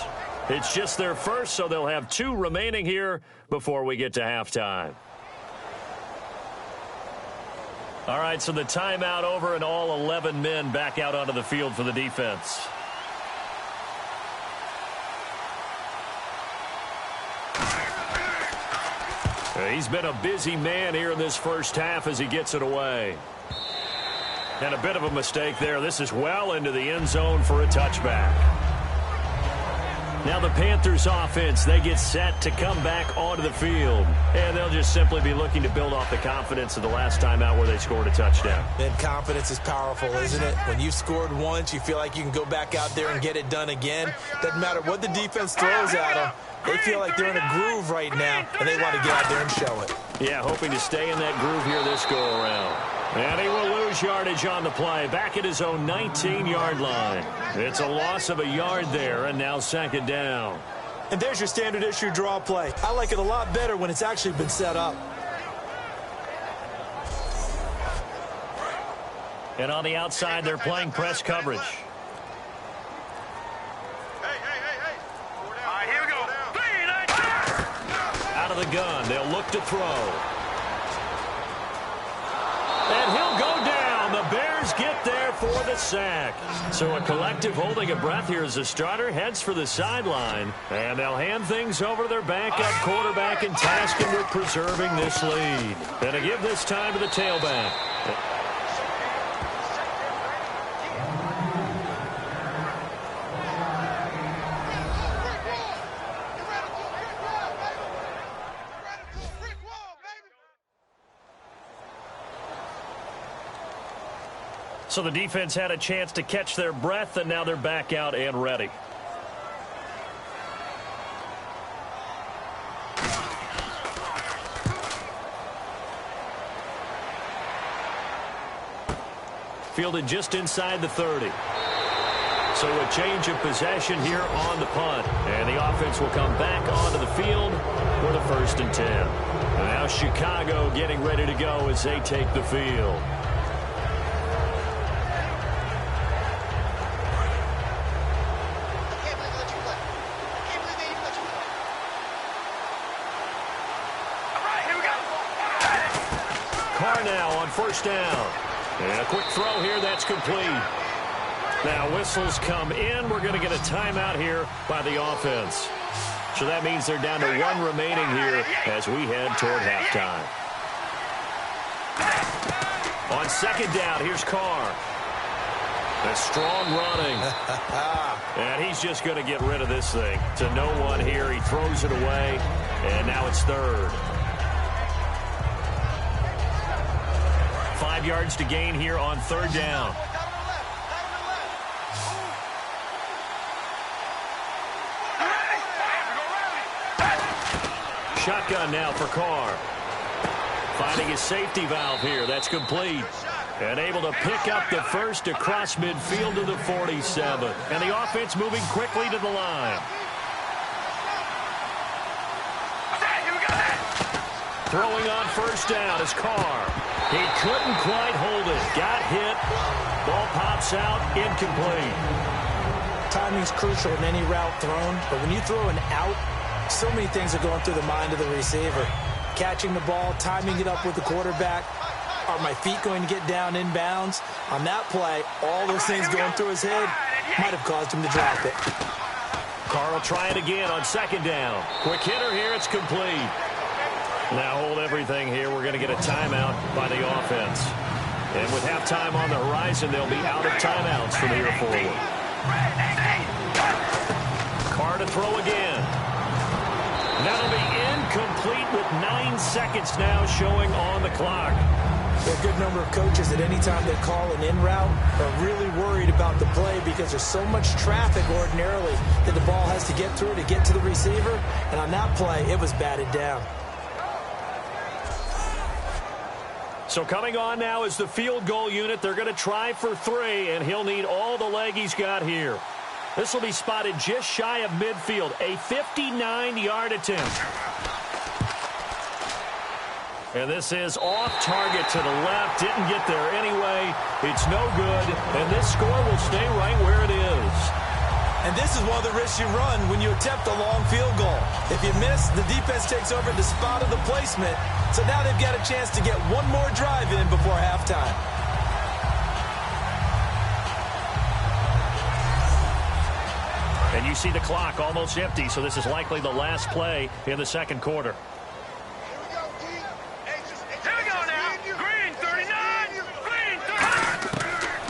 It's just their first, so they'll have 2 remaining here before we get to halftime. All right, so the timeout over and all 11 men back out onto the field for the defense. He's been a busy man here in this first half as he gets it away. And a bit of a mistake there. This is well into the end zone for a touchback. Now the Panthers offense, they get set to come back onto the field. And they'll just simply be looking to build off the confidence of the last time out where they scored a touchdown. And confidence is powerful, isn't it? When you've scored once, you feel like you can go back out there and get it done again. Doesn't matter what the defense throws at them. They feel like they're in a groove right now, and they want to get out there and show it. Yeah, hoping to stay in that groove here this go-around. And he will lose yardage on the play, back at his own 19-yard line. It's a loss of a yard there, and now second down. And there's your standard issue draw play. I like it a lot better when it's actually been set up. And on the outside, they're playing press coverage. Here we go. Out of the gun, they'll look to throw. And he'll go down. The Bears get there for the sack. So a collective holding of breath here as the starter heads for the sideline. And they'll hand things over to their backup quarterback and task him with preserving this lead. And to give this time to the tailback. So the defense had a chance to catch their breath, and now they're back out and ready. Fielded just inside the 30. So a change of possession here on the punt. And the offense will come back onto the field for the 1st and 10. And now Chicago getting ready to go as they take the field. Now on 1st down. And a quick throw here, that's complete. Now whistles come in. We're going to get a timeout here by the offense. So that means they're down to 1 remaining here as we head toward halftime. On 2nd down, here's Carr. A strong running. And he's just going to get rid of this thing. To no one here. He throws it away. And now it's 3rd. 5 yards to gain here on 3rd down. Shotgun now for Carr. Finding his safety valve here. That's complete. And able to pick up the first across midfield to the 47. And the offense moving quickly to the line. Throwing on 1st down is Carr. He couldn't quite hold it. Got hit. Ball pops out. Incomplete. Timing's crucial in any route thrown, but when you throw an out, so many things are going through the mind of the receiver. Catching the ball, timing it up with the quarterback. Are my feet going to get down inbounds? On that play, all those things going through his head might have caused him to drop it. Carr will try it again on 2nd down. Quick hitter here. It's complete. Now hold everything here. We're going to get a timeout by the offense. And with halftime on the horizon, they'll be out of timeouts from here forward. Carr to throw again. That'll be incomplete with 9 seconds now showing on the clock. A good number of coaches at any time they call an in route are really worried about the play because there's so much traffic ordinarily that the ball has to get through to get to the receiver. And on that play, it was batted down. So coming on now is the field goal unit. They're going to try for 3, and he'll need all the leg he's got here. This will be spotted just shy of midfield. A 59-yard attempt. And this is off target to the left. Didn't get there anyway. It's no good. And this score will stay right where it is. And this is one of the risks you run when you attempt a long field goal. If you miss, the defense takes over the spot of the placement. So now they've got a chance to get one more drive in before halftime. And you see the clock almost empty, so this is likely the last play in the 2nd quarter.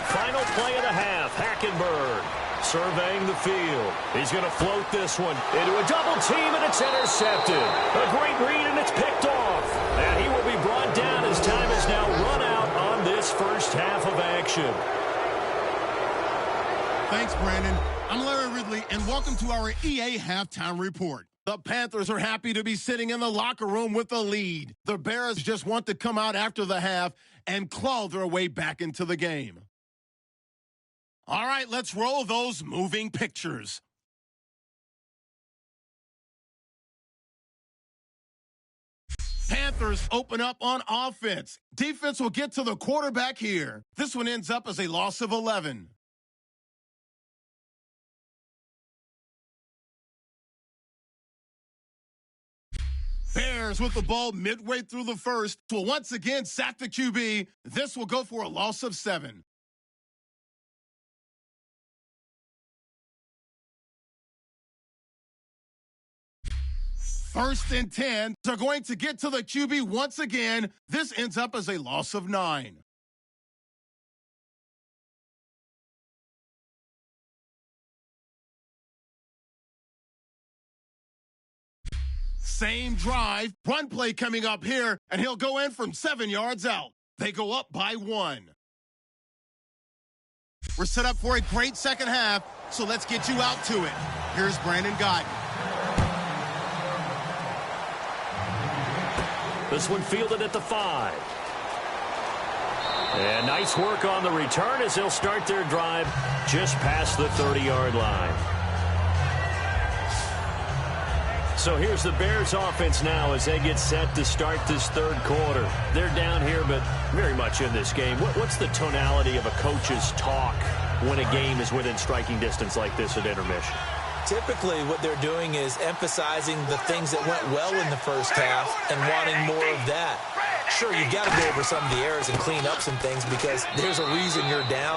Final play of the half. Hackenberg surveying the field. He's going to float this one into a double team, and it's intercepted. A great read, and it's picked off. And he will be brought down as time is now run out on this first half of action. Thanks, Brandon. I'm Larry Ridley, and welcome to our EA Halftime Report. The Panthers are happy to be sitting in the locker room with the lead. The Bears just want to come out after the half and claw their way back into the game. All right, let's roll those moving pictures. Panthers open up on offense. Defense will get to the quarterback here. This one ends up as a loss of 11. Bears with the ball midway through the first will once again sack the QB. This will go for a loss of 7. First and 10. They're going to get to the QB once again. This ends up as a loss of 9. Same drive, run play coming up here, and he'll go in from 7 yards out. They go up by 1. We're set up for a great second half, so let's get you out to it. Here's Brandon Guyton. This one fielded at the 5. And nice work on the return as they'll start their drive just past the 30-yard line. So here's the Bears offense now as they get set to start this third quarter. They're down here, but very much in this game. What's the tonality of a coach's talk when a game is within striking distance like this at intermission? Typically, what they're doing is emphasizing the things that went well in the first half and wanting more of that. Sure, you've got to go over some of the errors and clean up some things because there's a reason you're down.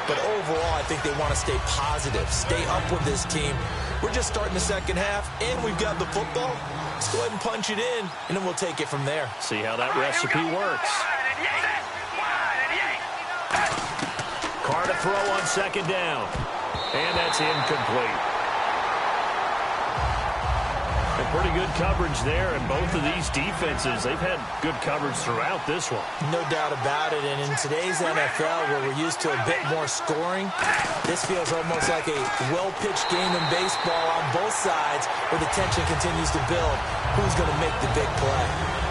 But overall, I think they want to stay positive, stay up with this team. We're just starting the second half, and we've got the football. Let's go ahead and punch it in, and then we'll take it from there. See how that recipe works. Carr to throw on second down. And that's incomplete. And pretty good coverage there, and both of these defenses, they've had good coverage throughout this one. No doubt about it, and in today's NFL, where we're used to a bit more scoring, this feels almost like a well-pitched game in baseball on both sides where the tension continues to build. Who's going to make the big play?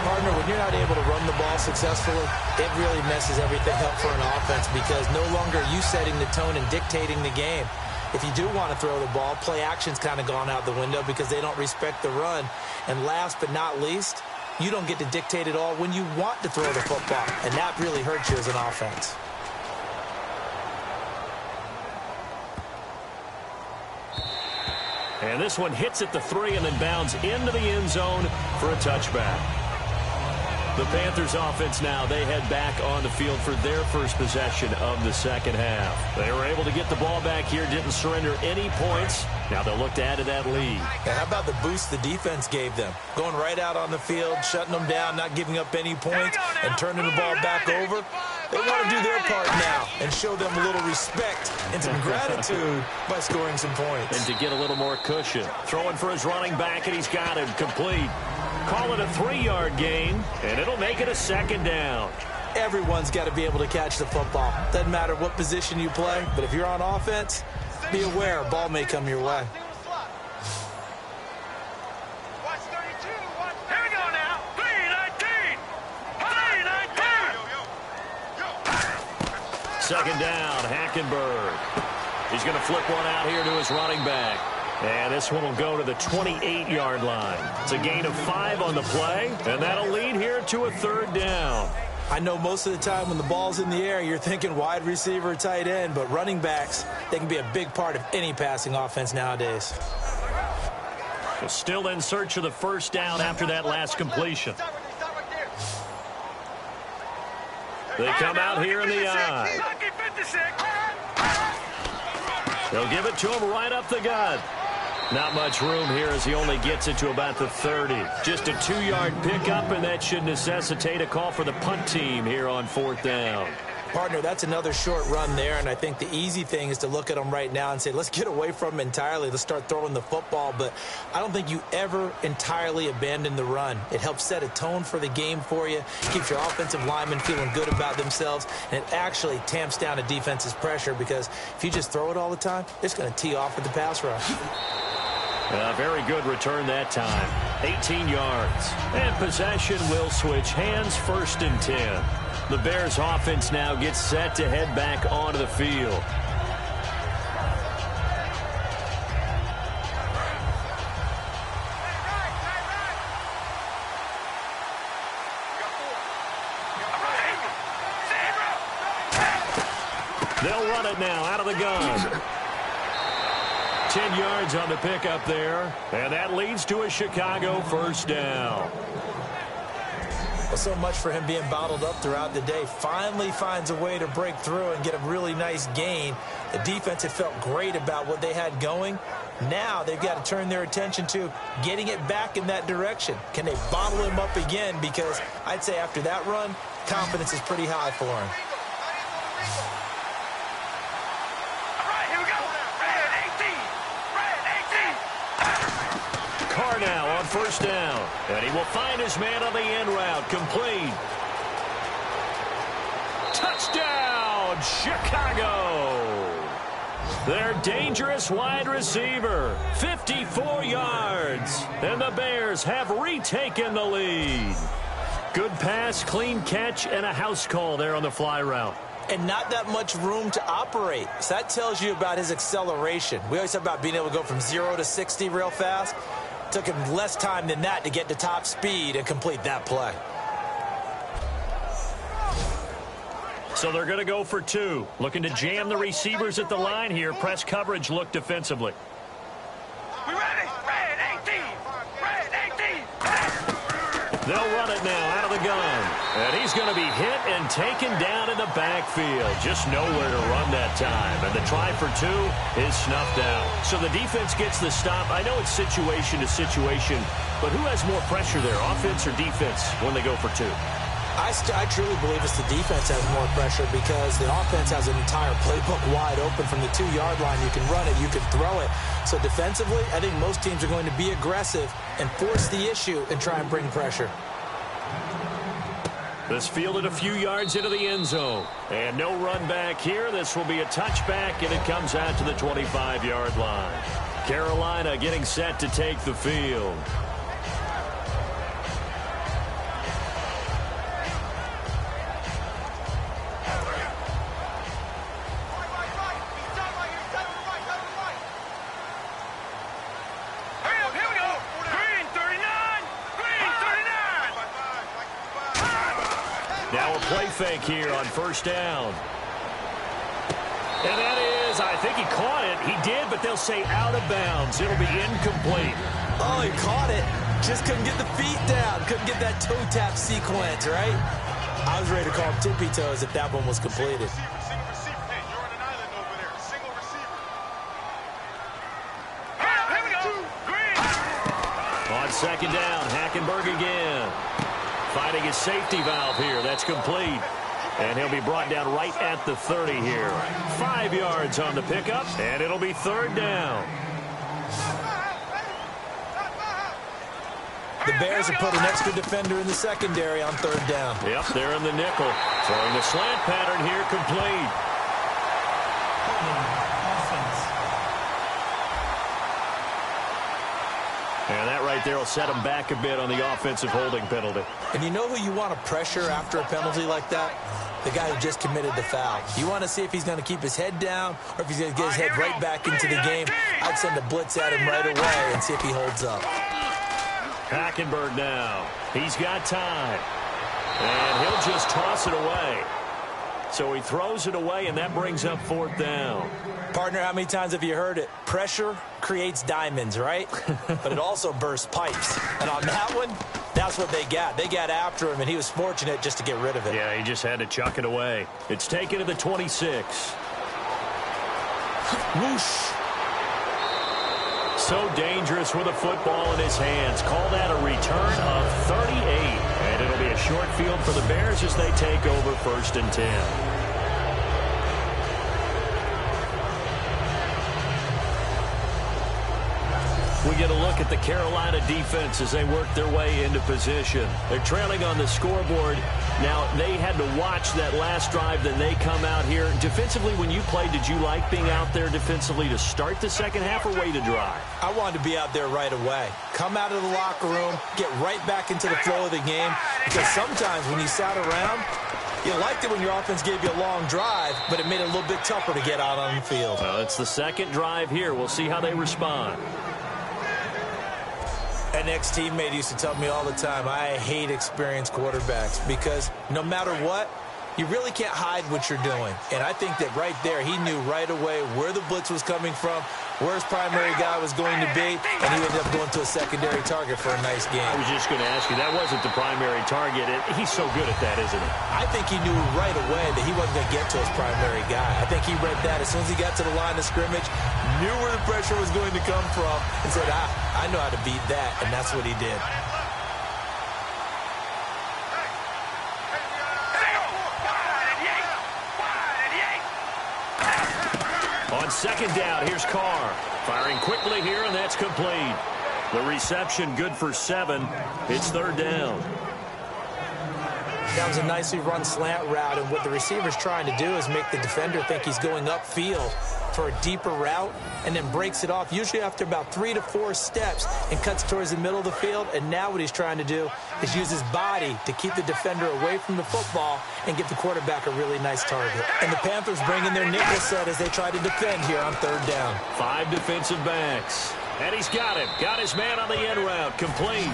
Partner, when you're not able to run the ball successfully, it really messes everything up for an offense because no longer are you setting the tone and dictating the game. If you do want to throw the ball, play action's kind of gone out the window because they don't respect the run. And last but not least, you don't get to dictate it all when you want to throw the football, and that really hurts you as an offense. And this one hits at the 3 and then bounds into the end zone for a touchback. The Panthers offense now, they head back on the field for their first possession of the second half. They were able to get the ball back here, didn't surrender any points. Now they'll look to add to that lead. And how about the boost the defense gave them? Going right out on the field, shutting them down, not giving up any points, and turning the ball back over. They want to do their part now and show them a little respect and some gratitude by scoring some points. And to get a little more cushion. Throwing for his running back, and he's got him complete. Call it a 3-yard gain, and it'll make it a second down. Everyone's got to be able to catch the football. Doesn't matter what position you play, but if you're on offense, be aware a ball may come your way. Watch 32. Watch. Here we go now. 3-19. 3-19. Second down, Hackenberg. He's going to flip one out here to his running back. And this one will go to the 28-yard line. It's a gain of 5 on the play, and that'll lead here to a third down. I know most of the time when the ball's in the air, you're thinking wide receiver, tight end, but running backs, they can be a big part of any passing offense nowadays. Well, still in search of the first down after that last completion. They come out here in the eye. They'll give it to him right up the gut. Not much room here as he only gets it to about the 30. Just a 2-yard pickup, and that should necessitate a call for the punt team here on 4th down. Partner, that's another short run there, and I think the easy thing is to look at them right now and say, let's get away from them entirely. Let's start throwing the football, but I don't think you ever entirely abandon the run. It helps set a tone for the game for you, keeps your offensive linemen feeling good about themselves, and it actually tamps down a defense's pressure because if you just throw it all the time, it's going to tee off with the pass rush. Very good return that time. 18 yards. And possession will switch hands, 1st and 10. The Bears offense now gets set to head back onto the field. They'll run it now out of the gun. 10 yards on the pickup there, and that leads to a Chicago first down. Well, so much for him being bottled up throughout the day. Finally finds a way to break through and get a really nice gain. The defense had felt great about what they had going. Now they've got to turn their attention to getting it back in that direction. Can they bottle him up again? Because I'd say after that run, confidence is pretty high for him. Now on first down, and he will find his man on the end route, complete. Touchdown, Chicago! Their dangerous wide receiver, 54 yards, and the Bears have retaken the lead. Good pass, clean catch, and a house call there on the fly route. And not that much room to operate. So that tells you about his acceleration. We always talk about being able to go from 0 to 60 real fast. Took him less time than that to get to top speed and complete that play. So they're going to go for 2. Looking to jam the receivers at the line here. Press coverage look defensively. We ready? Red 18. Red 18. They'll run it now out of the gun. And he's going to be hit and taken down in the backfield. Just nowhere to run that time. And the try for 2 is snuffed out. So the defense gets the stop. I know it's situation to situation, but who has more pressure there, offense or defense, when they go for 2? I truly believe it's the defense has more pressure because the offense has an entire playbook wide open from the 2-yard line. You can run it, you can throw it. So defensively, I think most teams are going to be aggressive and force the issue and try and bring pressure. This fielded a few yards into the end zone. And no run back here. This will be a touchback, and it comes out to the 25-yard line. Carolina getting set to take the field. Now a play fake here on first down. And that is, I think he caught it. He did, but they'll say out of bounds. It'll be incomplete. Oh, he caught it. Just couldn't get the feet down. Couldn't get that toe tap sequence, right? I was ready to call him tippy toes if that one was completed. On second down, Hackenberg again. Finding his safety valve here. That's complete. And he'll be brought down right at the 30 here. 5 yards on the pickup, and it'll be third down. The Bears have put an extra defender in the secondary on third down. Yep, they're in the nickel. Throwing the slant pattern here, complete. And that right there will set him back a bit on the offensive holding penalty. And you know who you want to pressure after a penalty like that? The guy who just committed the foul. You want to see if he's going to keep his head down or if he's going to get his head right back into the game. I'd send a blitz at him right away and see if he holds up. Hackenberg now. He's got time. And he'll just toss it away. So he throws it away, and that brings up fourth down. Partner, how many times have you heard it? Pressure creates diamonds, right? But it also bursts pipes. And on that one, that's what they got. They got after him, and he was fortunate just to get rid of it. Yeah, he just had to chuck it away. It's taken to the 26. Whoosh. So dangerous with a football in his hands. Call that a return of 38. And it'll be a short field for the Bears as they take over first and 10. We get a look at the Carolina defense as they work their way into position. They're trailing on the scoreboard. Now, they had to watch that last drive, then they come out here. Defensively, when you played, did you like being out there defensively to start the second half or wait to drive? I wanted to be out there right away. Come out of the locker room, get right back into the flow of the game. Because sometimes when you sat around, you liked it when your offense gave you a long drive, but it made it a little bit tougher to get out on the field. Well, it's the second drive here. We'll see how they respond. An ex-teammate used to tell me all the time, I hate experienced quarterbacks because no matter what, you really can't hide what you're doing. And I think that right there, he knew right away where the blitz was coming from, where his primary guy was going to be, and he ended up going to a secondary target for a nice game. I was just going to ask you, that wasn't the primary target. He's so good at that, isn't he? I think he knew right away that he wasn't going to get to his primary guy. I think he read that as soon as he got to the line of scrimmage, knew where the pressure was going to come from, and said, I know how to beat that, and that's what he did. On second down, here's Carr. Firing quickly here, and that's complete. The reception good for 7. It's third down. That was a nicely run slant route, and what the receiver's trying to do is make the defender think he's going upfield for a deeper route, and then breaks it off, usually after about 3 to 4 steps, and cuts towards the middle of the field. And now what he's trying to do is use his body to keep the defender away from the football and give the quarterback a really nice target. And the Panthers bring in their nickel set as they try to defend here on third down. 5 defensive backs. And he's got him. Got his man on the end route. Complete.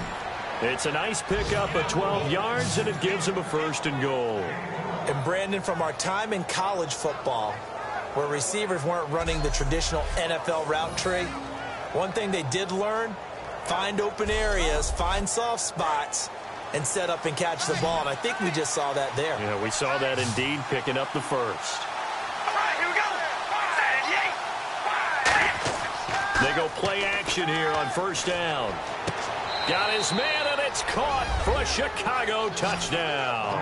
It's a nice pickup of 12 yards, and it gives him a first and goal. And Brandon, from our time in college football, where receivers weren't running the traditional NFL route tree, one thing they did learn, find open areas, find soft spots, and set up and catch the ball. And I think we just saw that there. Yeah, we saw that indeed, picking up the first. All right, here we go. They go play action here on first down. Got his man, and it's caught for a Chicago touchdown.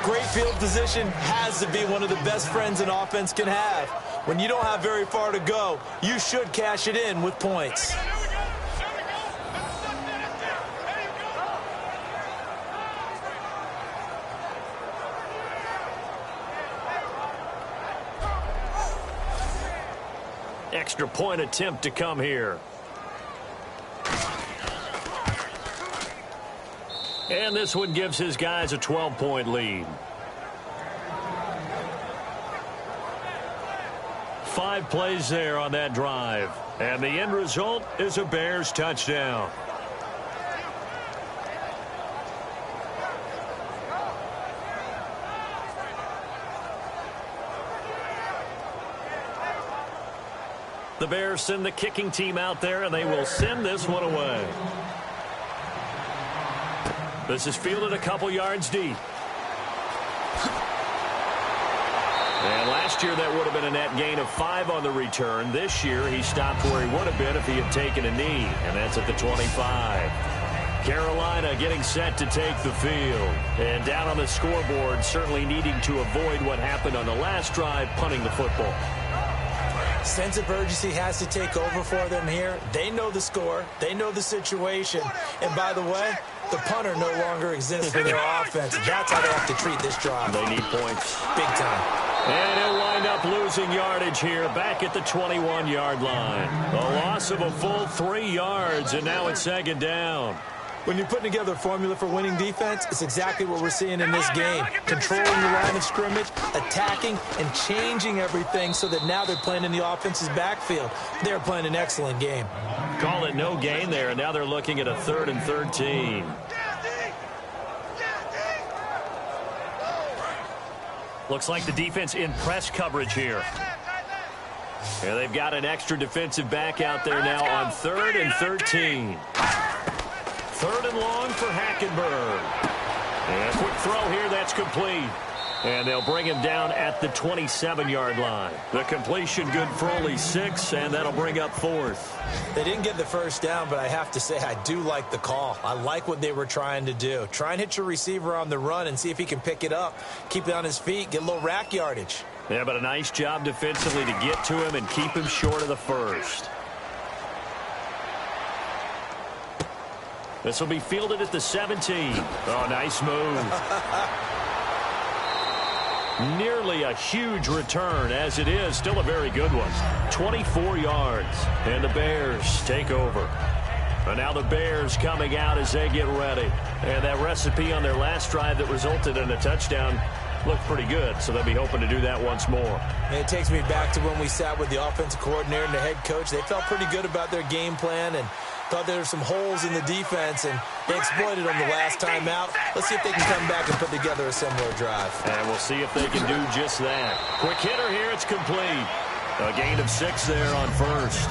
Great field position has to be one of the best friends an offense can have. When you don't have very far to go, you should cash it in with points. Extra point attempt to come here. And this one gives his guys a 12-point lead. 5 plays there on that drive. And the end result is a Bears touchdown. The Bears send the kicking team out there, and they will send this one away. This is fielded a couple yards deep. And last year that would have been a net gain of 5 on the return. This year he stopped where he would have been if he had taken a knee, and that's at the 25. Carolina getting set to take the field. And down on the scoreboard, certainly needing to avoid what happened on the last drive, punting the football. Sense of urgency has to take over for them here. They know the score. They know the situation. And by the way, the punter no longer exists for their offense. That's how they have to treat this drive. They need points. Big time. And he'll wind up losing yardage here back at the 21-yard line. A loss of a full 3 yards, and now it's second down. When you're putting together a formula for winning defense, it's exactly what we're seeing in this game. Controlling the line of scrimmage, attacking, and changing everything so that now they're playing in the offense's backfield. They're playing an excellent game. Call it no gain there, and now they're looking at a 3rd and 13. Looks like the defense in press coverage here. And they've got an extra defensive back out there now on 3rd and 13. 3rd and long for Hackenberg. And a quick throw here, that's complete. And they'll bring him down at the 27-yard line. The completion good for only 6, and that'll bring up 4th. They didn't get the first down, but I have to say I do like the call. I like what they were trying to do. Try and hit your receiver on the run and see if he can pick it up. Keep it on his feet, get a little rack yardage. Yeah, but a nice job defensively to get to him and keep him short of the first. This will be fielded at the 17. Oh, nice move. Nearly a huge return, as it is. Still a very good one. 24 yards. And the Bears take over. And now the Bears coming out as they get ready. And that recipe on their last drive that resulted in a touchdown looked pretty good, so they'll be hoping to do that once more. And it takes me back to when we sat with the offensive coordinator and the head coach. They felt pretty good about their game plan, and Thought there were some holes in the defense, and they exploited them the last time out. Let's see if they can come back and put together a similar drive. And we'll see if they can do just that. Quick hitter here. It's complete. A gain of 6 there on first.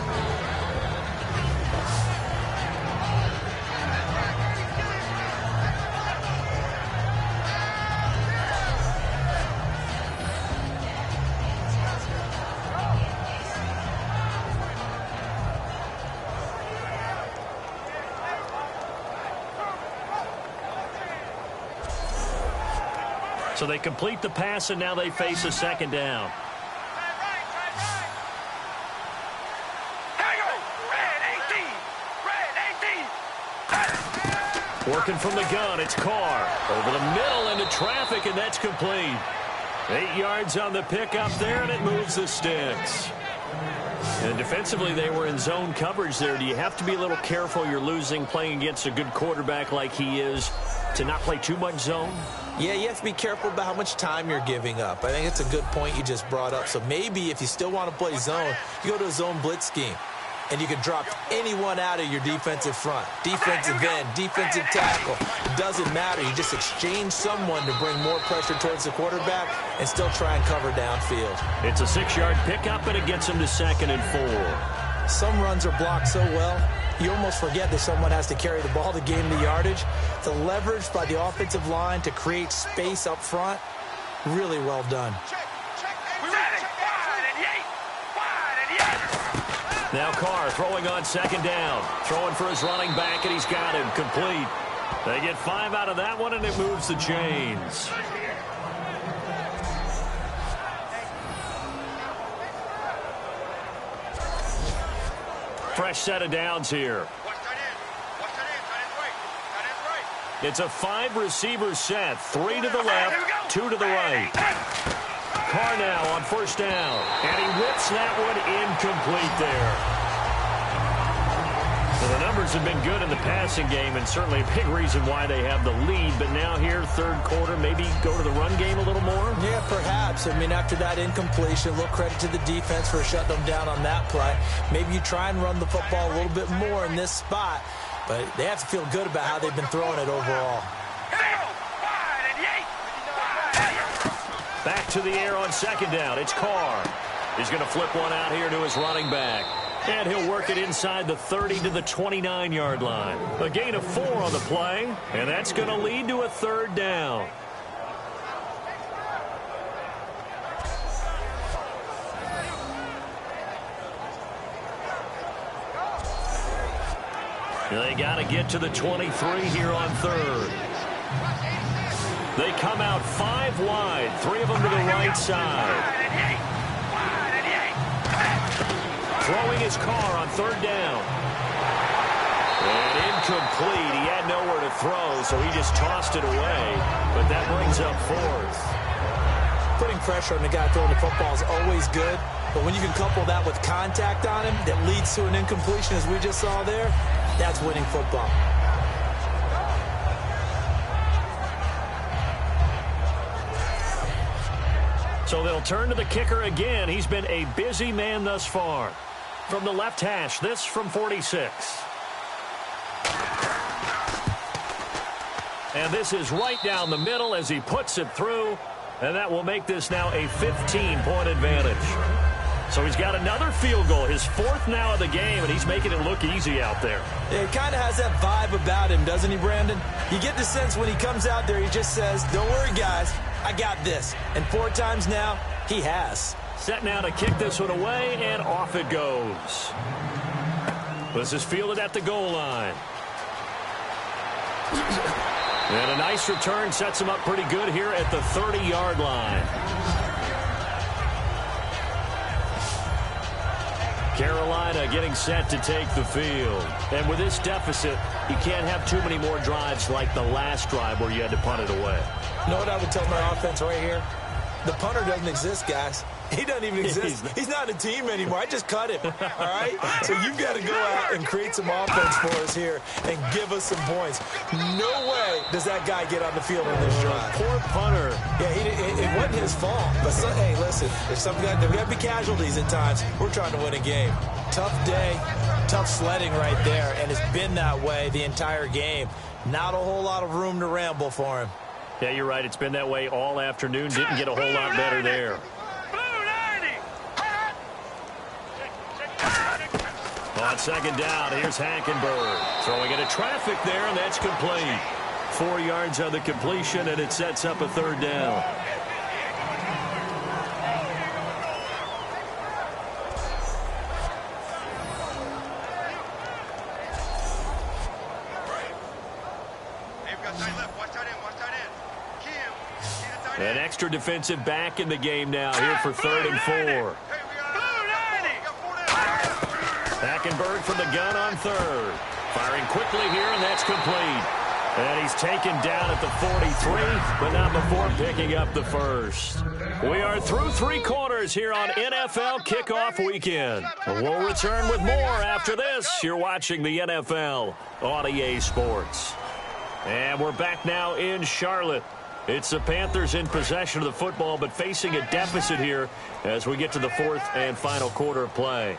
So they complete the pass, and now they face a second down. Working from the gun, it's Carr. Over the middle into traffic, and that's complete. 8 yards on the pickup there, and it moves the sticks. And defensively, they were in zone coverage there. Do you have to be a little careful? You're losing playing against a good quarterback like he is to not play too much zone? Yeah, you have to be careful about how much time you're giving up. I think it's a good point you just brought up. So maybe if you still want to play zone, you go to a zone blitz scheme. And you can drop anyone out of your defensive front. Defensive end, defensive tackle. Doesn't matter. You just exchange someone to bring more pressure towards the quarterback and still try and cover downfield. It's a 6-yard pickup, and it gets him to 2nd and 4. Some runs are blocked so well, you almost forget that someone has to carry the ball to gain the yardage. The leverage by the offensive line to create space up front, really well done. Now Carr throwing on 2nd down. Throwing for his running back, and he's got him complete. They get 5 out of that one, and it moves the chains. Fresh set of downs here. It's a 5-receiver set. 3 to the left, 2 to the right. Carr now on 1st down, and he whips that one incomplete there. Well, the numbers have been good in the passing game, and certainly a big reason why they have the lead. But now here, 3rd quarter, maybe go to the run game a little more? Yeah, perhaps. I mean, after that incompletion, a little credit to the defense for shutting them down on that play. Maybe you try and run the football a little bit more in this spot, but they have to feel good about how they've been throwing it overall. Back to the air on 2nd down. It's Carr. He's going to flip one out here to his running back. And he'll work it inside the 30 to the 29-yard line. A gain of 4 on the play, and that's going to lead to a 3rd down. They got to get to the 23 here on 3rd. They come out 5 wide, 3 of them to the right side. Throwing his Carr on 3rd down. And incomplete. He had nowhere to throw, so he just tossed it away. But that brings up 4th. Putting pressure on the guy throwing the football is always good. But when you can couple that with contact on him that leads to an incompletion, as we just saw there, that's winning football. So they'll turn to the kicker again. He's been a busy man thus far. From the left hash, this from 46. And this is right down the middle as he puts it through. And that will make this now a 15-point advantage. So he's got another field goal, his 4th now of the game, and he's making it look easy out there. Yeah, he kind of has that vibe about him, doesn't he, Brandon? You get the sense when he comes out there, he just says, don't worry, guys, I got this. And 4 times now, he has. Set now to kick this one away, and off it goes. This is fielded at the goal line. And a nice return sets him up pretty good here at the 30-yard line. Carolina getting set to take the field. And with this deficit, you can't have too many more drives like the last drive where you had to punt it away. You know what I would tell my offense right here? The punter doesn't exist, guys. He doesn't even exist. He's not a team anymore. I just cut him, all right? So you've got to go out and create some offense for us here and give us some points. No way does that guy get on the field on this drive. Poor punter. Yeah, it wasn't his fault. But, hey, listen, there's got to be casualties at times. We're trying to win a game. tough day, tough sledding right there, and it's been that way the entire game. Not a whole lot of room to ramble for him. Yeah, you're right. It's been that way all afternoon. Didn't get a whole lot better there. On second down, here's Hackenberg. Throwing into traffic there, and that's complete. 4 yards on the completion, and it sets up a third down. An extra defensive back in the game now here for 3rd and 4. Hackenberg from the gun on 3rd. Firing quickly here, and that's complete. And he's taken down at the 43, but not before picking up the first. We are through 3 quarters here on NFL Kickoff Weekend. We'll return with more after this. You're watching the NFL on EA Sports. And we're back now in Charlotte. It's the Panthers in possession of the football, but facing a deficit here as we get to the 4th and final quarter of play.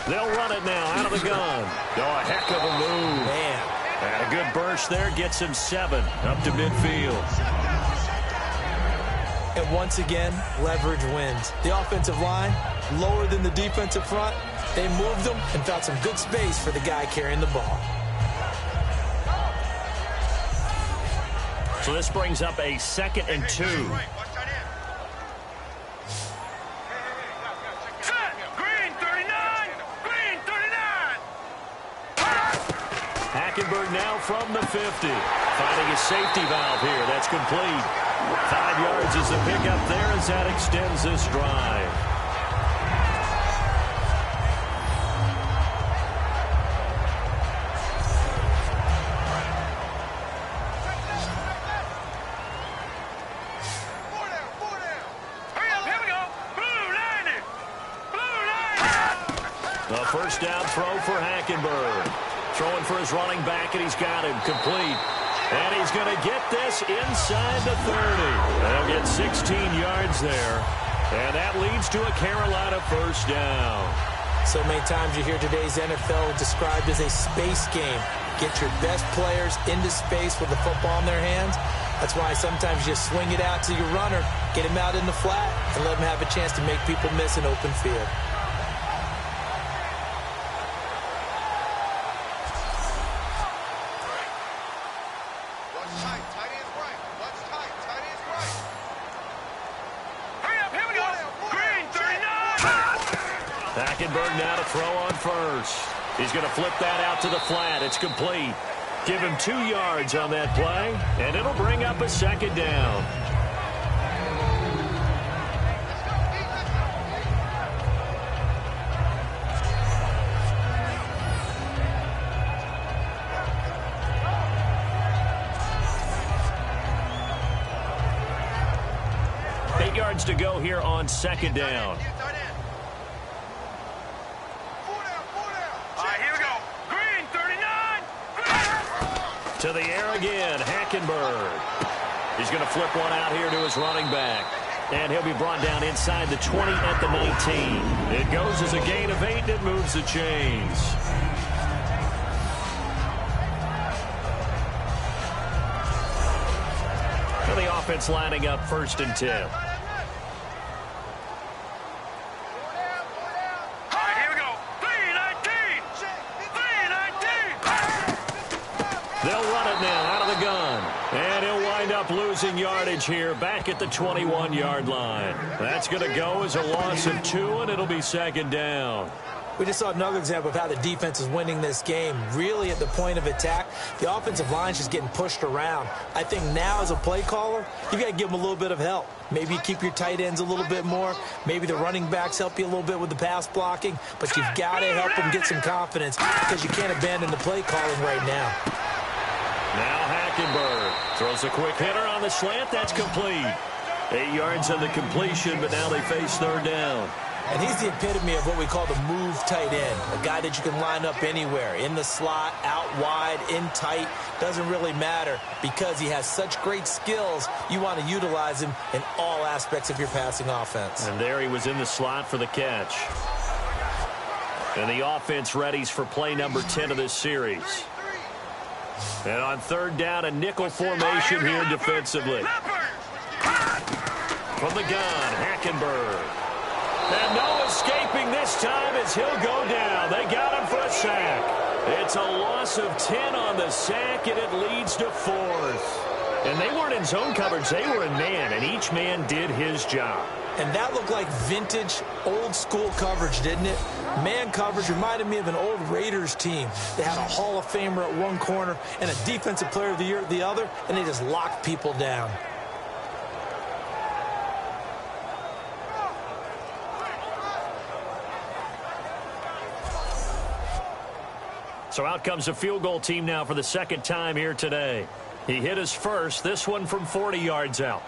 They'll run it now out of the gun. Oh, a heck of a move. Man. And a good burst there gets him 7 up to midfield. And once again, leverage wins. The offensive line, lower than the defensive front. They moved them and found some good space for the guy carrying the ball. So this brings up a 2nd and 2. Hackenberg now from the 50. Finding a safety valve here. That's complete. 5 yards is the pickup there as that extends this drive. A first down throw for Hackenberg. Throwing for his running back, and he's got him complete. And he's going to get this inside the 30. They'll get 16 yards there. And that leads to a Carolina first down. So many times you hear today's NFL described as a space game. Get your best players into space with the football in their hands. That's why sometimes you swing it out to your runner, get him out in the flat, and let him have a chance to make people miss an open field. Hackenberg now to throw on first. He's going to flip that out to the flat. It's complete. Give him 2 yards on that play, and it'll bring up a 2nd down. To go here on 2nd down. Here we go. Green, 39. To the air again, Hackenberg. He's going to flip one out here to his running back. And he'll be brought down inside the 20 at the 19. It goes as a gain of 8, and it moves the chains. And the offense lining up 1st and 10. Losing yardage here back at the 21-yard line. That's going to go as a loss of 2, and it'll be 2nd down. We just saw another example of how the defense is winning this game. Really at the point of attack, the offensive line's just getting pushed around. I think now as a play caller, you got to give them a little bit of help. Maybe you keep your tight ends a little bit more. Maybe the running backs help you a little bit with the pass blocking. But you've got to help them get some confidence because you can't abandon the play calling right now. Now Hackenberg throws a quick hitter on the slant. That's complete. 8 yards on the completion, but now they face 3rd down. And he's the epitome of what we call the move tight end, a guy that you can line up anywhere, in the slot, out wide, in tight, doesn't really matter because he has such great skills. You want to utilize him in all aspects of your passing offense. And there he was in the slot for the catch. And the offense readies for play number 10 of this series. And on third down, a nickel formation here defensively. From the gun, Hackenberg. And no escaping this time as he'll go down. They got him for a sack. It's a loss of 10 on the sack, and it leads to 4th. And they weren't in zone coverage. They were in man, and each man did his job. And that looked like vintage, old-school coverage, didn't it? Man coverage reminded me of an old Raiders team. They had a Hall of Famer at one corner and a Defensive Player of the Year at the other, and they just locked people down. So out comes a field goal team now for the second time here today. He hit his first, this one from 40 yards out.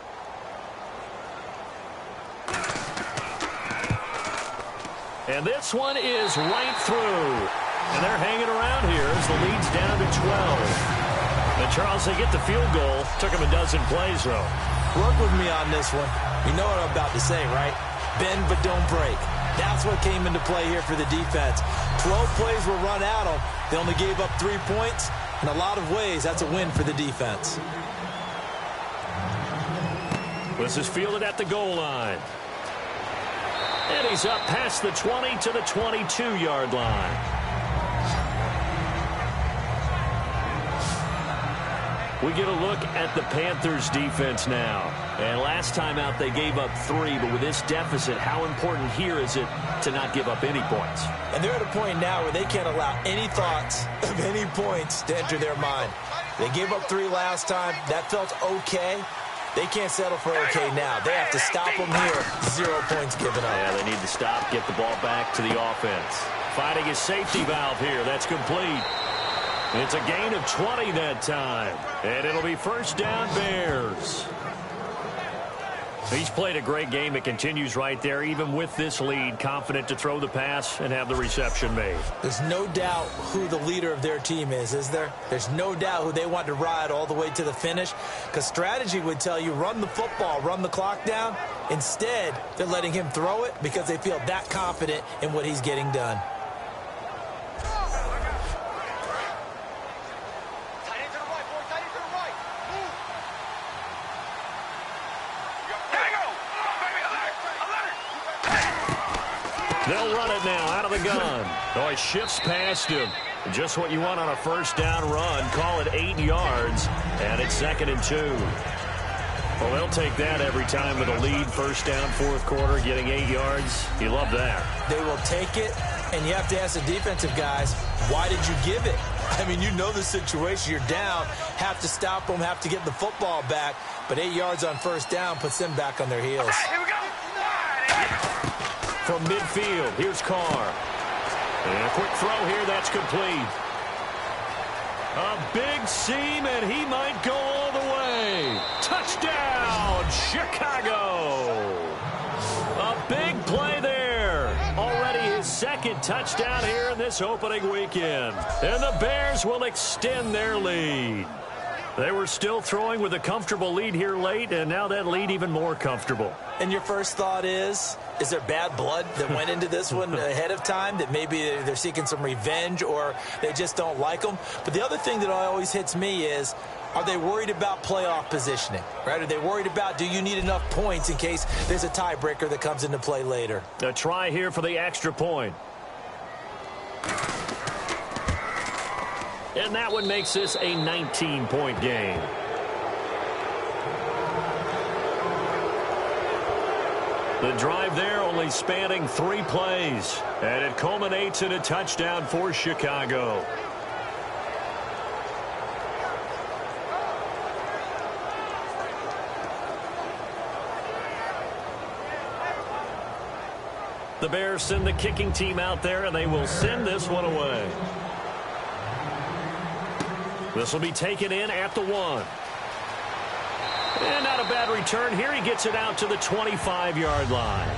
And this one is right through. And they're hanging around here as the lead's down to 12. And Charles, they get the field goal. Took them a dozen plays, though. Work with me on this one. You know what I'm about to say, right? Bend but don't break. That's what came into play here for the defense. 12 plays were run at them. They only gave up 3 points. In a lot of ways, that's a win for the defense. This is fielded at the goal line. And he's up past the 20 to the 22-yard line. We get a look at the Panthers' defense now. And last time out, they gave up 3. But with this deficit, how important here is it to not give up any points? And they're at a point now where they can't allow any thoughts of any points to enter their mind. They gave up 3 last time. That felt okay. They can't settle for okay now. They have to stop them here. 0 points given up. Yeah, they need to stop, get the ball back to the offense. Finding his safety valve here. That's complete. It's a gain of 20 that time. And it'll be first down, Bears. He's played a great game. It continues right there, even with this lead, confident to throw the pass and have the reception made. There's no doubt who the leader of their team is there? There's no doubt who they want to ride all the way to the finish, because strategy would tell you run the football, run the clock down. Instead, they're letting him throw it because they feel that confident in what he's getting done. They'll run it now out of the gun. Oh, he shifts past him. Just what you want on a first down run. Call it 8 yards, and it's 2nd and 2. Well, they'll take that every time with a lead. First down, 4th quarter, getting 8 yards. You love that. They will take it, and you have to ask the defensive guys, why did you give it? I mean, you know the situation. You're down, have to stop them, have to get the football back, but 8 yards on first down puts them back on their heels. Okay, here we go. From midfield, here's Carr. And a quick throw here, that's complete. A big seam, and he might go all the way. Touchdown, Chicago. A big play there. Already his 2nd touchdown here in this opening weekend. And the Bears will extend their lead. They were still throwing with a comfortable lead here late, and now that lead even more comfortable. And your first thought is there bad blood that went into this one ahead of time, that maybe they're seeking some revenge or they just don't like them? But the other thing that always hits me is, are they worried about playoff positioning, right? Are they worried about, do you need enough points in case there's a tiebreaker that comes into play later? A try here for the extra point. And that one makes this a 19-point game. The drive there only spanning 3 plays. And it culminates in a touchdown for Chicago. The Bears send the kicking team out there, and they will send this one away. This will be taken in at the 1. And not a bad return here. He gets it out to the 25-yard line.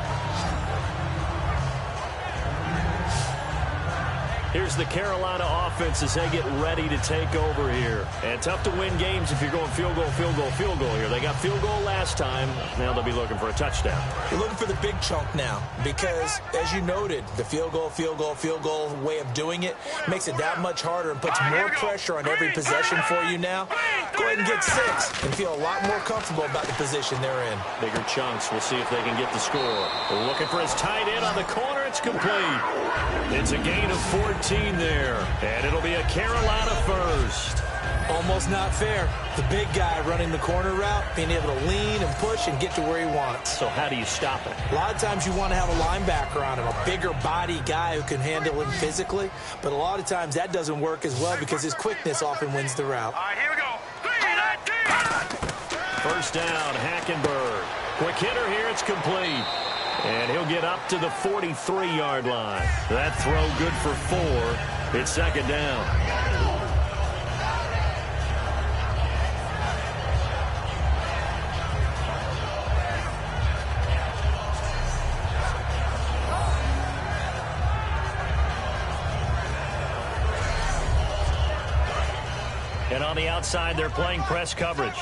Here's the Carolina offense as they get ready to take over here. And tough to win games if you're going field goal, field goal, field goal here. They got field goal last time. Now they'll be looking for a touchdown. You're looking for the big chunk now because, as you noted, the field goal way of doing it makes it that much harder and puts more pressure on every possession for you now. Go ahead and get 6 and feel a lot more comfortable about the position they're in. Bigger chunks. We'll see if they can get the score. They're looking for his tight end on the corner. It's complete. It's a gain of 14 there, and it'll be a Carolina first. Almost not fair. The big guy running the corner route, being able to lean and push and get to where he wants. So how do you stop it? A lot of times you want to have a linebacker on him, a bigger body guy who can handle him physically, but a lot of times that doesn't work as well because his quickness often wins the route. All right, here we go. First down, Hackenberg. Quick hitter here, it's complete. And he'll get up to the 43-yard line. That throw good for 4. It's second down. And on the outside, they're playing press coverage.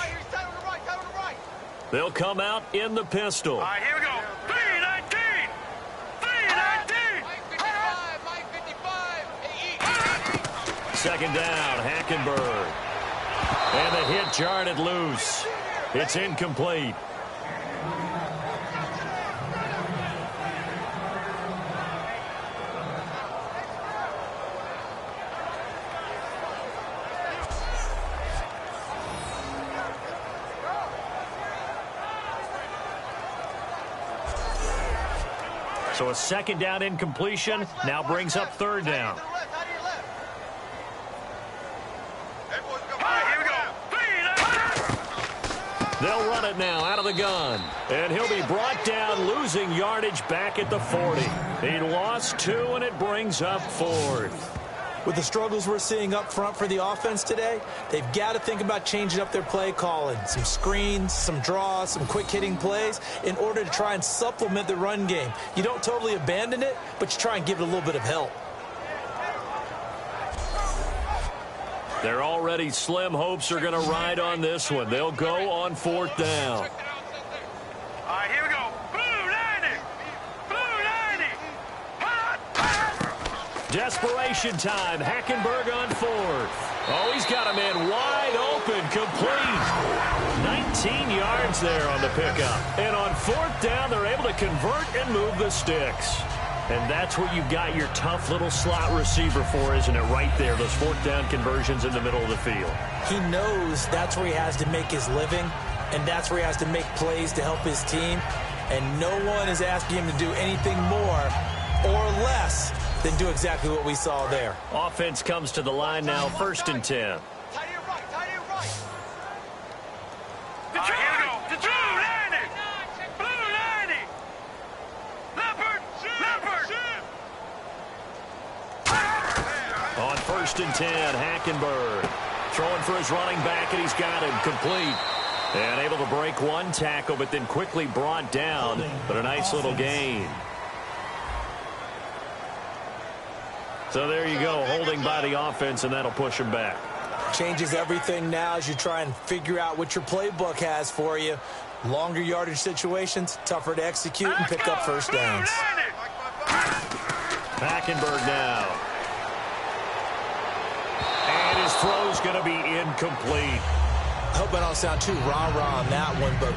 They'll come out in the pistol. All right, here we go. 319. 319. Second down, Hackenberg. And the hit jarred it loose. It's incomplete. So a second down incompletion now brings up third down. They'll run it now out of the gun. And he'll be brought down, losing yardage back at the 40. He lost 2, and it brings up 4th. With the struggles we're seeing up front for the offense today, they've got to think about changing up their play calling. Some screens, some draws, some quick-hitting plays in order to try and supplement the run game. You don't totally abandon it, but you try and give it a little bit of help. Their already slim hopes are going to ride on this one. They'll go on 4th down. All right, here we go. Blue 90. Blue 90. Desperation time. Hackenberg on 4th. Oh, he's got a man wide open, complete. 19 yards there on the pickup. And on 4th down, they're able to convert and move the sticks. And that's what you've got your tough little slot receiver for, isn't it? Right there, those 4th down conversions in the middle of the field. He knows that's where he has to make his living, and that's where he has to make plays to help his team. And no one is asking him to do anything more or less than do exactly what we saw there. Offense comes to the line now, 1st and 10. On 1st and 10, Hackenberg throwing for his running back, and he's got him complete. And able to break one tackle, but then quickly brought down. But a nice little gain. So there you go, holding by the offense, and that'll push him back. Changes everything now as you try and figure out what your playbook has for you. Longer yardage situations, tougher to execute and pick up first downs. Hackenberg now. And his throw's going to be incomplete. I hope I don't sound too rah-rah on that one, but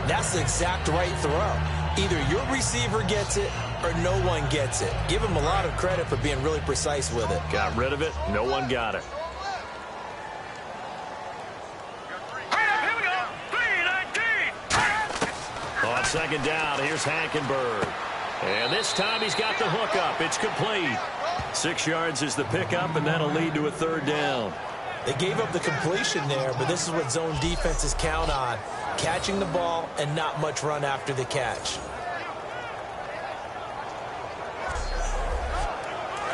that's the exact right throw. Either your receiver gets it or no one gets it. Give him a lot of credit for being really precise with it. Got rid of it. No one got it. On 2nd down, here's Hackenberg. And this time he's got the hook up. It's complete. 6 yards is the pickup, and that'll lead to a 3rd down. They gave up the completion there, but this is what zone defenses count on. Catching the ball and not much run after the catch.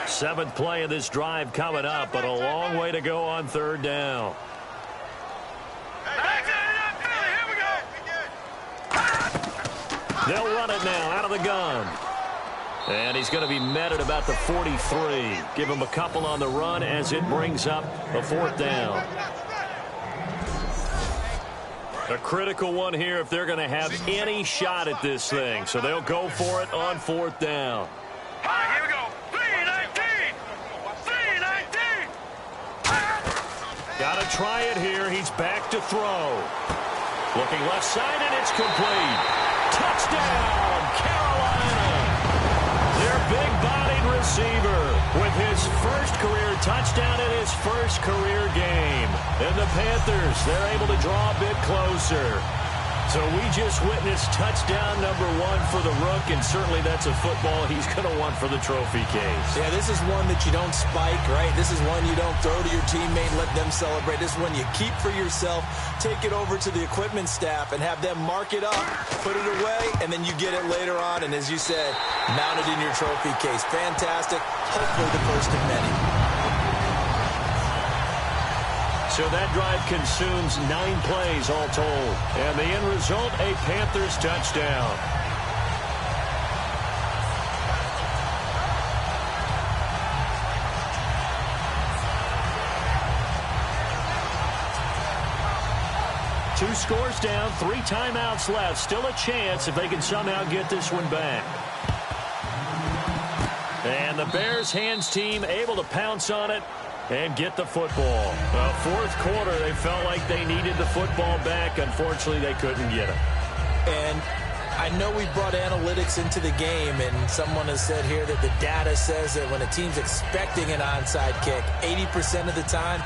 7th play of this drive coming up, but a long way to go on 3rd down. They'll run it now out of the gun. And he's going to be met at about the 43. Give him a couple on the run as it brings up a 4th down. A critical one here if they're going to have any shot at this thing. So they'll go for it on 4th down. All right, here we go. 3-19. 3-19. Got to try it here. He's back to throw. Looking left side, and it's complete. Touchdown, Carolina. Their big-bodied receiver with his first career touchdown in his first career game. And the Panthers, they're able to draw a bit closer. So we just witnessed touchdown number 1 for the Rook, and certainly that's a football he's going to want for the trophy case. Yeah, this is one that you don't spike, right? This is one you don't throw to your teammate and let them celebrate. This is one you keep for yourself, take it over to the equipment staff, and have them mark it up, put it away, and then you get it later on, and as you said, mount it in your trophy case. Fantastic. Hopefully the first of many. So that drive consumes 9 plays all told. And the end result, a Panthers touchdown. Two scores down, 3 timeouts left. Still a chance if they can somehow get this one back. And the Bears hands team able to pounce on it and get the football. Well, 4th quarter, they felt like they needed the football back. Unfortunately, they couldn't get it. And I know we brought analytics into the game, and someone has said here that the data says that when a team's expecting an onside kick, 80% of the time,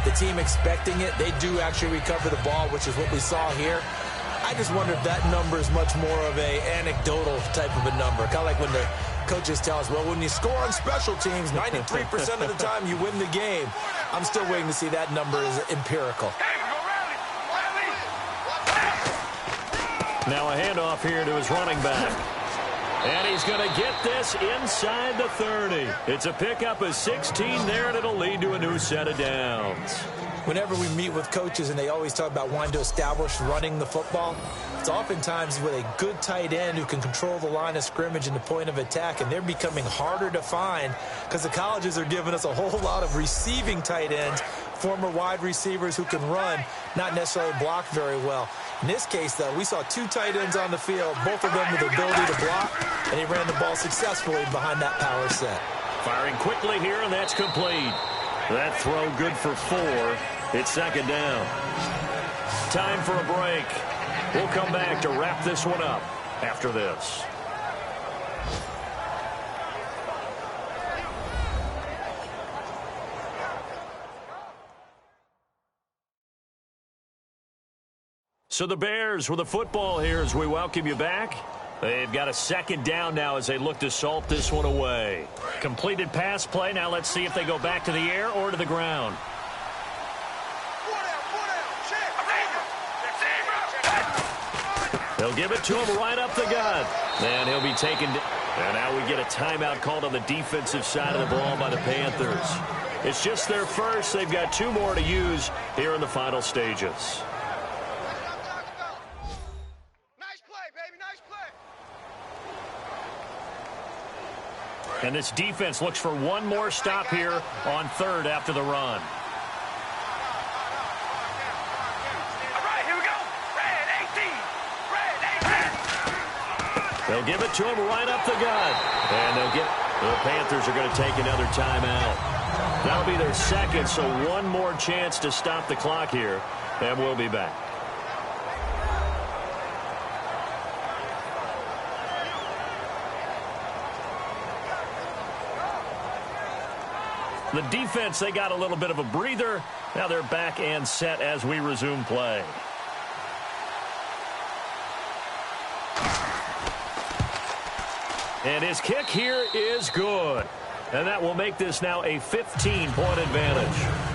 the team expecting it, they do actually recover the ball, which is what we saw here. I just wonder if that number is much more of a anecdotal type of a number. Kind of like when the coaches tell us, well, when you score on special teams, 93% of the time you win the game. I'm still waiting to see that number is empirical. Now a handoff here to his running back. And he's going to get this inside the 30. It's a pickup of 16 there, and it'll lead to a new set of downs. Whenever we meet with coaches and they always talk about wanting to establish running the football, it's oftentimes with a good tight end who can control the line of scrimmage and the point of attack, and they're becoming harder to find because the colleges are giving us a whole lot of receiving tight ends, former wide receivers who can run, not necessarily block very well. In this case, though, we saw 2 tight ends on the field, both of them with the ability to block, and he ran the ball successfully behind that power set. Firing quickly here, and that's complete. That throw good for 4. It's 2nd down. Time for a break. We'll come back to wrap this one up after this. So the Bears with the football here as we welcome you back. They've got a 2nd down now as they look to salt this one away. Completed pass play. Now let's see if they go back to the air or to the ground. They'll give it to him right up the gut. And he'll be taken. And now we get a timeout called on the defensive side of the ball by the Panthers. It's just their first. They've got 2 more to use here in the final stages. And this defense looks for one more stop here on 3rd after the run. All right, here we go. Red 18. Red 18. They'll give it to him right up the gut. And the Panthers are going to take another timeout. That'll be their 2nd, so 1 more chance to stop the clock here. And we'll be back. The defense, they got a little bit of a breather. Now they're back and set as we resume play. And his kick here is good. And that will make this now a 15-point advantage.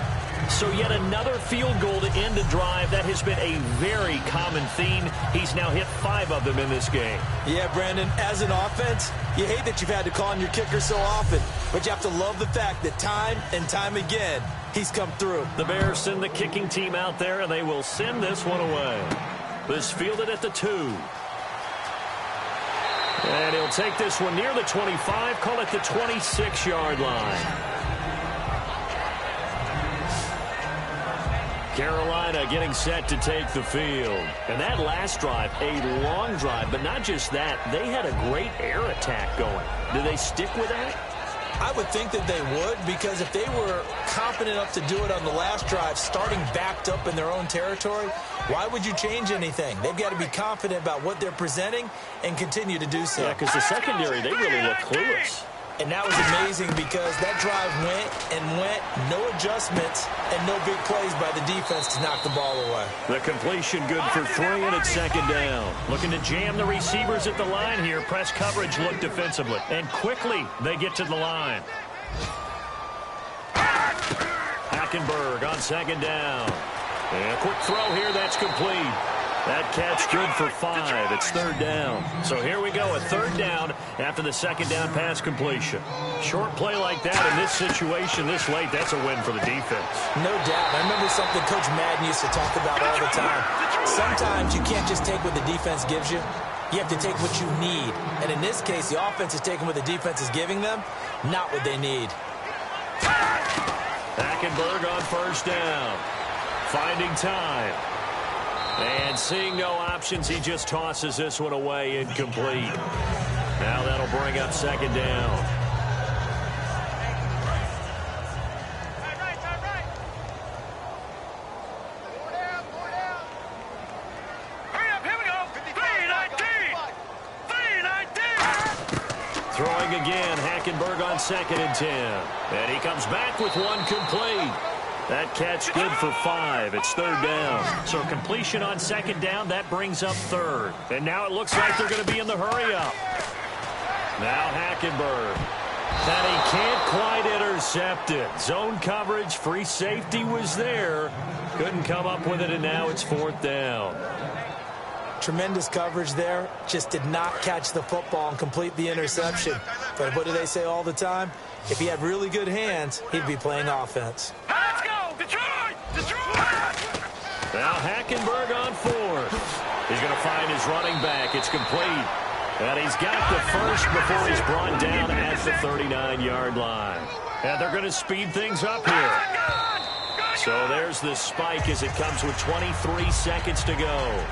So yet another field goal to end a drive. That has been a very common theme. He's now hit 5 of them in this game. Yeah, Brandon, as an offense, you hate that you've had to call on your kicker so often, but you have to love the fact that time and time again, he's come through. The Bears send the kicking team out there, and they will send this one away. This fielded at the 2. And he'll take this one near the 25, call it the 26-yard line. Carolina getting set to take the field. And that last drive, a long drive, but not just that. They had a great air attack going. Do they stick with that? I would think that they would, because if they were confident enough to do it on the last drive, starting backed up in their own territory, why would you change anything? They've got to be confident about what they're presenting and continue to do so. Yeah, because the secondary, they really look clueless. And that was amazing because that drive went and went, no adjustments, and no big plays by the defense to knock the ball away. The completion good for 3, and it's second down. Looking to jam the receivers at the line here. Press coverage look defensively. And quickly, they get to the line. Hackenberg on second down. And a quick throw here, that's complete. That catch good for 5. It's third down. So here we go, a third down after the second down pass completion. Short play like that in this situation this late, that's a win for the defense. No doubt. I remember something Coach Madden used to talk about all the time. Sometimes you can't just take what the defense gives you. You have to take what you need. And in this case, the offense is taking what the defense is giving them, not what they need. Hackenberg on first down. Finding time. And seeing no options, he just tosses this one away, incomplete. Now that'll bring up second down. Hurry up, here we go. 319. 319. Throwing again, Hackenberg on 2nd and 10. And he comes back with one complete. That catch good for 5. It's third down. So completion on second down, that brings up third. And now it looks like they're going to be in the hurry-up. Now Hackenberg. And he can't quite intercept it. Zone coverage, free safety was there. Couldn't come up with it, and now it's fourth down. Tremendous coverage there. Just did not catch the football and complete the interception. But what do they say all the time? If he had really good hands, he'd be playing offense. Let's go. Detroit. Detroit. Now Hackenberg on 4th. He's going to find his running back. It's complete. And he's got the first before he's brought down at the 39-yard line. And they're going to speed things up here. So there's the spike as it comes with 23 seconds to go.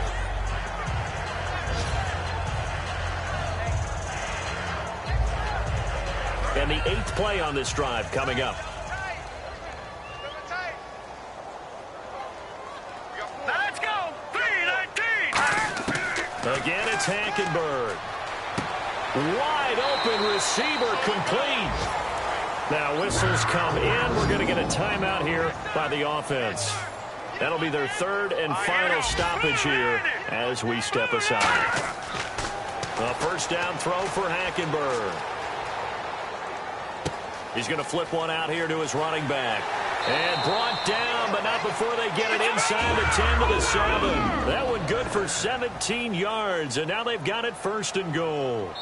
And the 8th play on this drive coming up. Let's go. 319. Again, it's Hackenberg. Wide open receiver complete. Now whistles come in. We're going to get a timeout here by the offense. That'll be their third and final stoppage here as we step aside. A first down throw for Hackenberg. He's going to flip one out here to his running back. And brought down, but not before they get it inside the 10 to the 7. That one good for 17 yards, and now they've got it first and goal.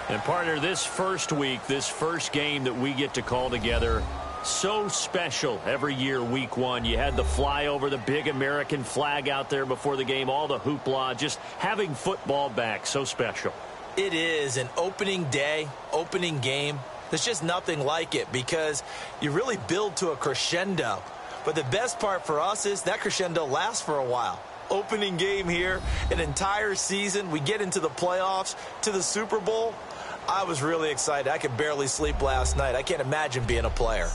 And partner, this first week, this first game that we get to call together, so special every year, week 1. You had the flyover, the big American flag out there before the game, all the hoopla, just having football back, so special. It is an opening day, opening game. There's just nothing like it because you really build to a crescendo. But the best part for us is that crescendo lasts for a while. Opening game here, an entire season. We get into the playoffs, to the Super Bowl. I was really excited. I could barely sleep last night. I can't imagine being a player.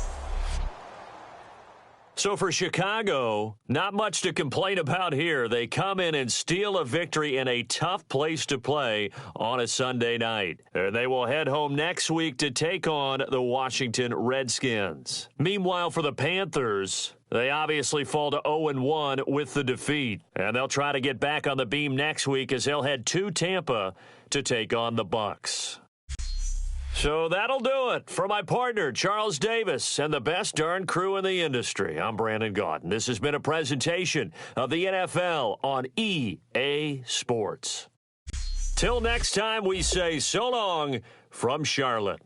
So for Chicago, not much to complain about here. They come in and steal a victory in a tough place to play on a Sunday night. And they will head home next week to take on the Washington Redskins. Meanwhile, for the Panthers, they obviously fall to 0-1 with the defeat. And they'll try to get back on the beam next week as they'll head to Tampa to take on the Bucs. So that'll do it for my partner, Charles Davis, and the best darn crew in the industry. I'm Brandon Gaudin. This has been a presentation of the NFL on EA Sports. Till next time, we say so long from Charlotte.